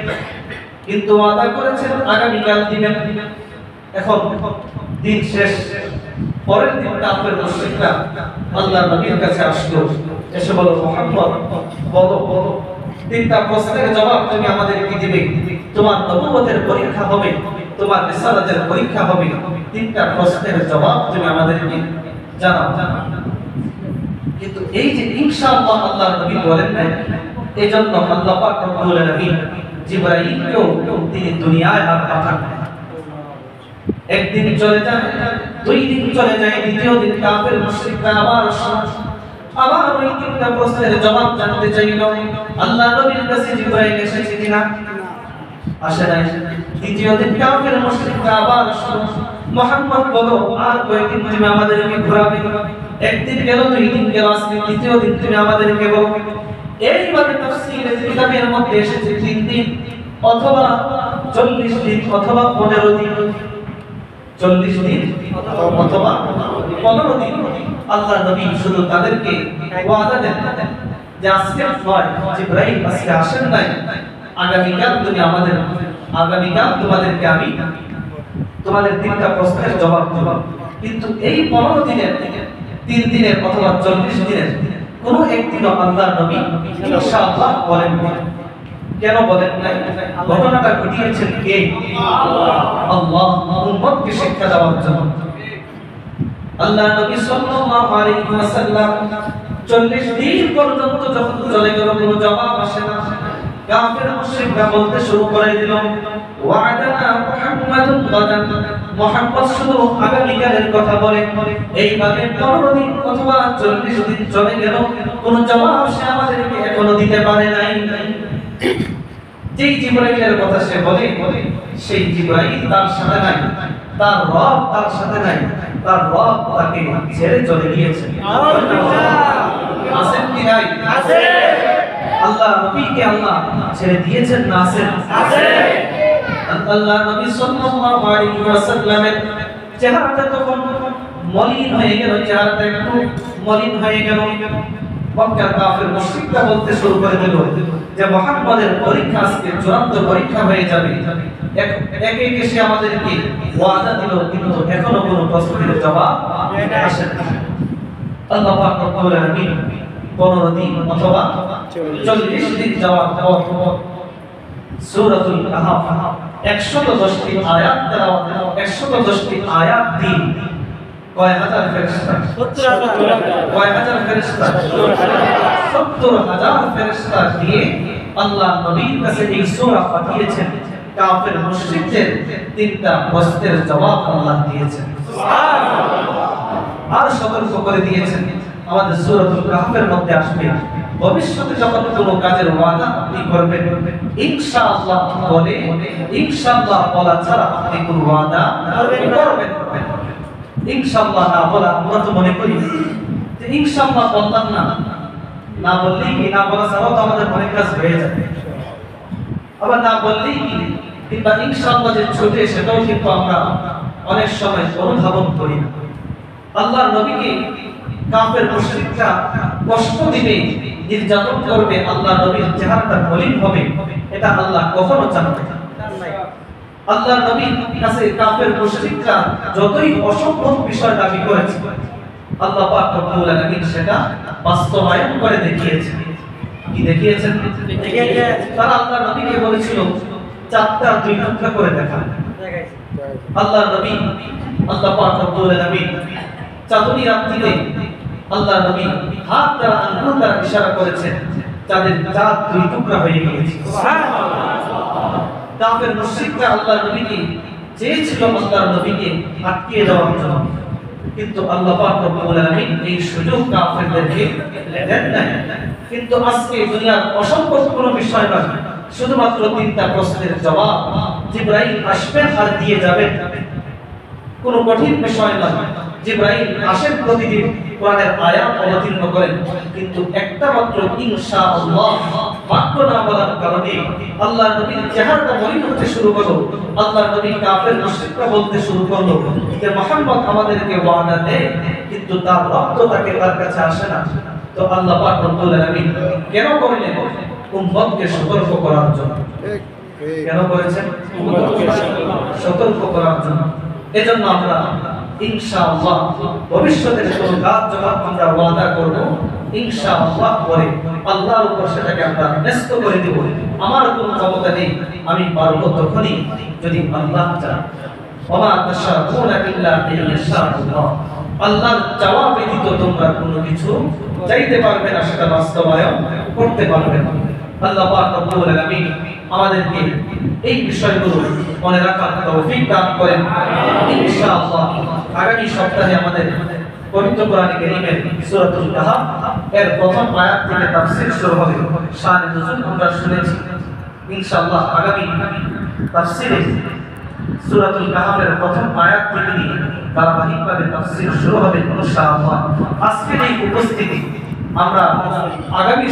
কিন্তু ওয়াদা করেছেন আগামীকাল দিবেন। এখন দিন শেষ, পরের দিন কাফের মুশরিকরা আল্লাহ নবীর কাছে আসলো, এসে বলল, মুহাম্মদ বলো তিনটা প্রশ্নের জবাব তুমি আমাদেরকে দিবে, তোমার নবুয়তের পরীক্ষা হবে, তোমার রিসালাতের পরীক্ষা হবে, তিনটা প্রশ্নের জবাব তুমি আমাদেরকে জানাও। কিন্তু এই যে ইনশাআল্লাহ আল্লাহ নবী বলেন না, এজন্য আল্লাহ পাক রব্বুল আলামিন জিবরাইলকেও তিনি দুনিয়ায় আর পাঠান। একদিন চলে যায়, দুই দিন চলে যায়, দ্বিতীয় দিন কাফের মুশরিকরা আবার ওই তিনটা প্রশ্নের জবাব জানতে চাইল। আল্লাহ নবীর কাছে জিবরাইল এসেছে কিনা? আসে নাই। দ্বিতীয় দিন কাফের মুশরিকরা আবার মুহাম্মদ বলো আর কয়েকদিন তুমি আমাদেরকে ঘোরাবে? একদিন গেল, দুই দিন গেল, আজকে তৃতীয় দিন তুমি আমাদেরকে বলো। এইভাবে তাফসীরের কিতাবের মধ্যে এসেছে 3 দিন অথবা 40 দিন অথবা 15 দিন, 40 দিন অথবা 15 দিন। আল্লাহ নবী শুধু তাদেরকে ওয়াদা দেন যে আজকে নয়, জিবরাইল আজকে আসেন নাই, আগামীকাল তোমাদেরকে আমি তোমাদের তিনটা প্রশ্নের জবাব দেব। কিন্তু এই 15 দিনের, 3 দিনের অথবা 40 দিনের কোনো একদিনও আল্লাহ নবী ইনশাআল্লাহ বলেন না। কেন বলেন না? ঘটনাটা ঘটিয়েছেন কে? আল্লাহ উম্মতকে শিক্ষা দেওয়ার জন্য। আল্লাহ নবী সাল্লাল্লাহু আলাইহি ওয়াসাল্লাম 40 দিন পর্যন্ত যখন চলে গেল, কোনো জবাব আসে না। কাফের মুশরিকরা বলতে শুরু করে দিল, ওয়াদানা মুহাম্মাদুন গাদান, মুহাম্মদ শুধু আগামীকালের কথা বলে। এইভাবে 15 দিন অথবা 40 দিন চলে গেল, কোনো জবাব সে আমাদেরকে এখনো দিতে পারে নাই। যেই জিবরাইলের কথা সে বলে, সেই জিবরাইল তার সাথে নাই, তার রব তার সাথে নাই, তার রব তাকে ছেড়ে চলে গিয়েছে। আছেন কি নাই? আছে। আল্লাহ নবীকে আল্লাহ ছেড়ে দিয়েছেন না? আছেন। আছে। আল্লাহ নবী সাল্লাল্লাহু আলাইহি ওয়াসাল্লামের চেহারাটা তখন মলিন হয়ে গেল, চেহারাটা একটু মলিন হয়ে গেল। মক্কার কাফের মুশরিকরা বলতে শুরু করে দিল যে মুহাম্মদের পরীক্ষা আজকে চূড়ান্ত পরীক্ষা হয়ে যাবে। একে একে সে আমাদেরকে ওয়াদা দিল, কিন্তু এখনো কোনো প্রশ্নের জবাব আসে না। আল্লাহ পাক রব্বুল আলামিন 15 দিন অথবা 40 দিন জবাব দেওয়ার পর সূরাতুল কাহফ 110টি আয়াত তেলাওয়াত, 110টি আয়াত দিন কয় হাজার ফেরেশতা? 70,000। কয় হাজার ফেরেশতা? 70,000 ফেরেশতা দিয়ে আল্লাহ নবীর কাছে এই সূরা পাঠিয়েছেন। কাফের মুশরিকদের তিনটা প্রশ্নের জবাব আল্লাহ দিয়েছেন। সুবহানাল্লাহ। আর সতর্ক করে দিয়েছেন আমাদের সূরাতুল কাহফের মধ্যে আসবে ভবিষ্যতে যখন কোনো কাজের ওয়াদা আপনি করবেন ইনশাআল্লাহ বলে ইনশাআল্লাহ বলা ছাড়া আপনি কোনো ওয়াদা করবেন না। ইনশাআল্লাহ না বলা আমরা তো মনে করি যে ইনশাআল্লাহ বললাম না বললেই কি না বলা ছাড়াও তো আমাদের অনেক কাজ হয়ে যাবে। আবার না বললেই কি কিংবা ইনশাআল্লাহ যে ছুটে সেটাও কিন্তু আমরা অনেক সময় অনুধাবন করি না। আল্লাহর নবীকে কাফের মুশরিকরা কষ্ট দিবে, নির্যাতন করবে, আল্লাহ নবীর চেহারাটা মলিন হবে, এটা আল্লাহ কখনো চান না। আল্লাহর নবীর কাছে কাফের মুশরিকরা যতই অসম্ভব বিষয় দাবি করেছে আল্লাহ পাক রব্বুল আলামিন সেটা বাস্তবায়ন করে দেখিয়েছেন। কি দেখিয়েছেন? তারা আল্লাহর নবীকে বলেছিল চারটা দুই টুকরা করে দেখা। আল্লাহর নবী আল্লাহ পাক রব্বুল আলামিন চাঁদনী রাত্রিতে আল্লাহর নবী হাত দ্বারা আঙ্গুল দ্বারা ইশারা করেছেন, তাদের চাঁদ দুই টুকরা হয়ে গিয়েছে। সুবহানাল্লাহ। কাফের মুশরিকরা আল্লাহর নবীকে চেয়েছিল আল্লাহর নবীকে আটকে দেওয়ার জন্য, কিন্তু আল্লাহ পাক রব্বুল আলামিন এই সুযোগ কাফেরদেরকে দেন নাই। কিন্তু আজকে দুনিয়ার অসম্ভব কোনো বিষয় নয়, শুধুমাত্র তিনটা প্রশ্নের জবাব জিবরাইল আসবেন আর দিয়ে যাবেন। কোনো কঠিন বিষয় নয়, জিবরাইল আসেন প্রতিদিন, কোরআনের আয়াত অবতীর্ণ করেন, কিন্তু একটা মাত্র ইনশাআল্লাহ বাক্য না বলার কারণে আল্লাহর নবীর চেহারাটা মলিন হতে শুরু করলো। আল্লাহর নবী কাফের মুশরিকরা বলতে শুরু করলো যে মুহাম্মদ আমাদেরকে ওয়াদা দেয় কিন্তু তার রক্ত তাকে তার কাছে আসে না। তো আল্লাহ পাক রব্বুল আলামিন কেন করলেন? উম্মতকে সতর্ক করার জন্য। কেন করেছেন? উম্মতকে সতর্ক করার জন্য। এজন্য আমরা ইনশাআল্লাহ ভবিষ্যতের কোন কাজ যখন আমরা ওয়াদা করব ইনশাআল্লাহ পরে আল্লাহর উপর সেটাকে আমরা ন্যস্ত করে দেব। আমার কোনো ক্ষমতা নেই, আমি পারব তখনই যদি আল্লাহ চান। ওমা তাশাউনা ইল্লা বিল্লাহ। আল্লাহর চাওয়া ব্যতীত তোমরা কোনো কিছু চাইতে পারবে না, সেটা বাস্তবায়ন করতে পারবে না। আল্লাহ পাক রব্বুল আলামিন আমাদেরকে এই বিষয়গুলো মনে রাখার তৌফিক দান করেন। ইনশাআল্লাহ আগামী সপ্তাহে আমাদের পবিত্র কোরআন কারীমের সূরাতুল কাহফ এর প্রথম আয়াত থেকে তাফসীর শুরু হবে। শানে নুজুল আমরা শুনেছি, ইনশাআল্লাহ আগামী তাফসীরে সূরাতুল কাহফের প্রথম আয়াত থেকে নিয়ে ধারাবাহিকভাবে তাফসীর শুরু হবে ইনশাআল্লাহ। আজকের এই উপস্থিতি আমরা আগামী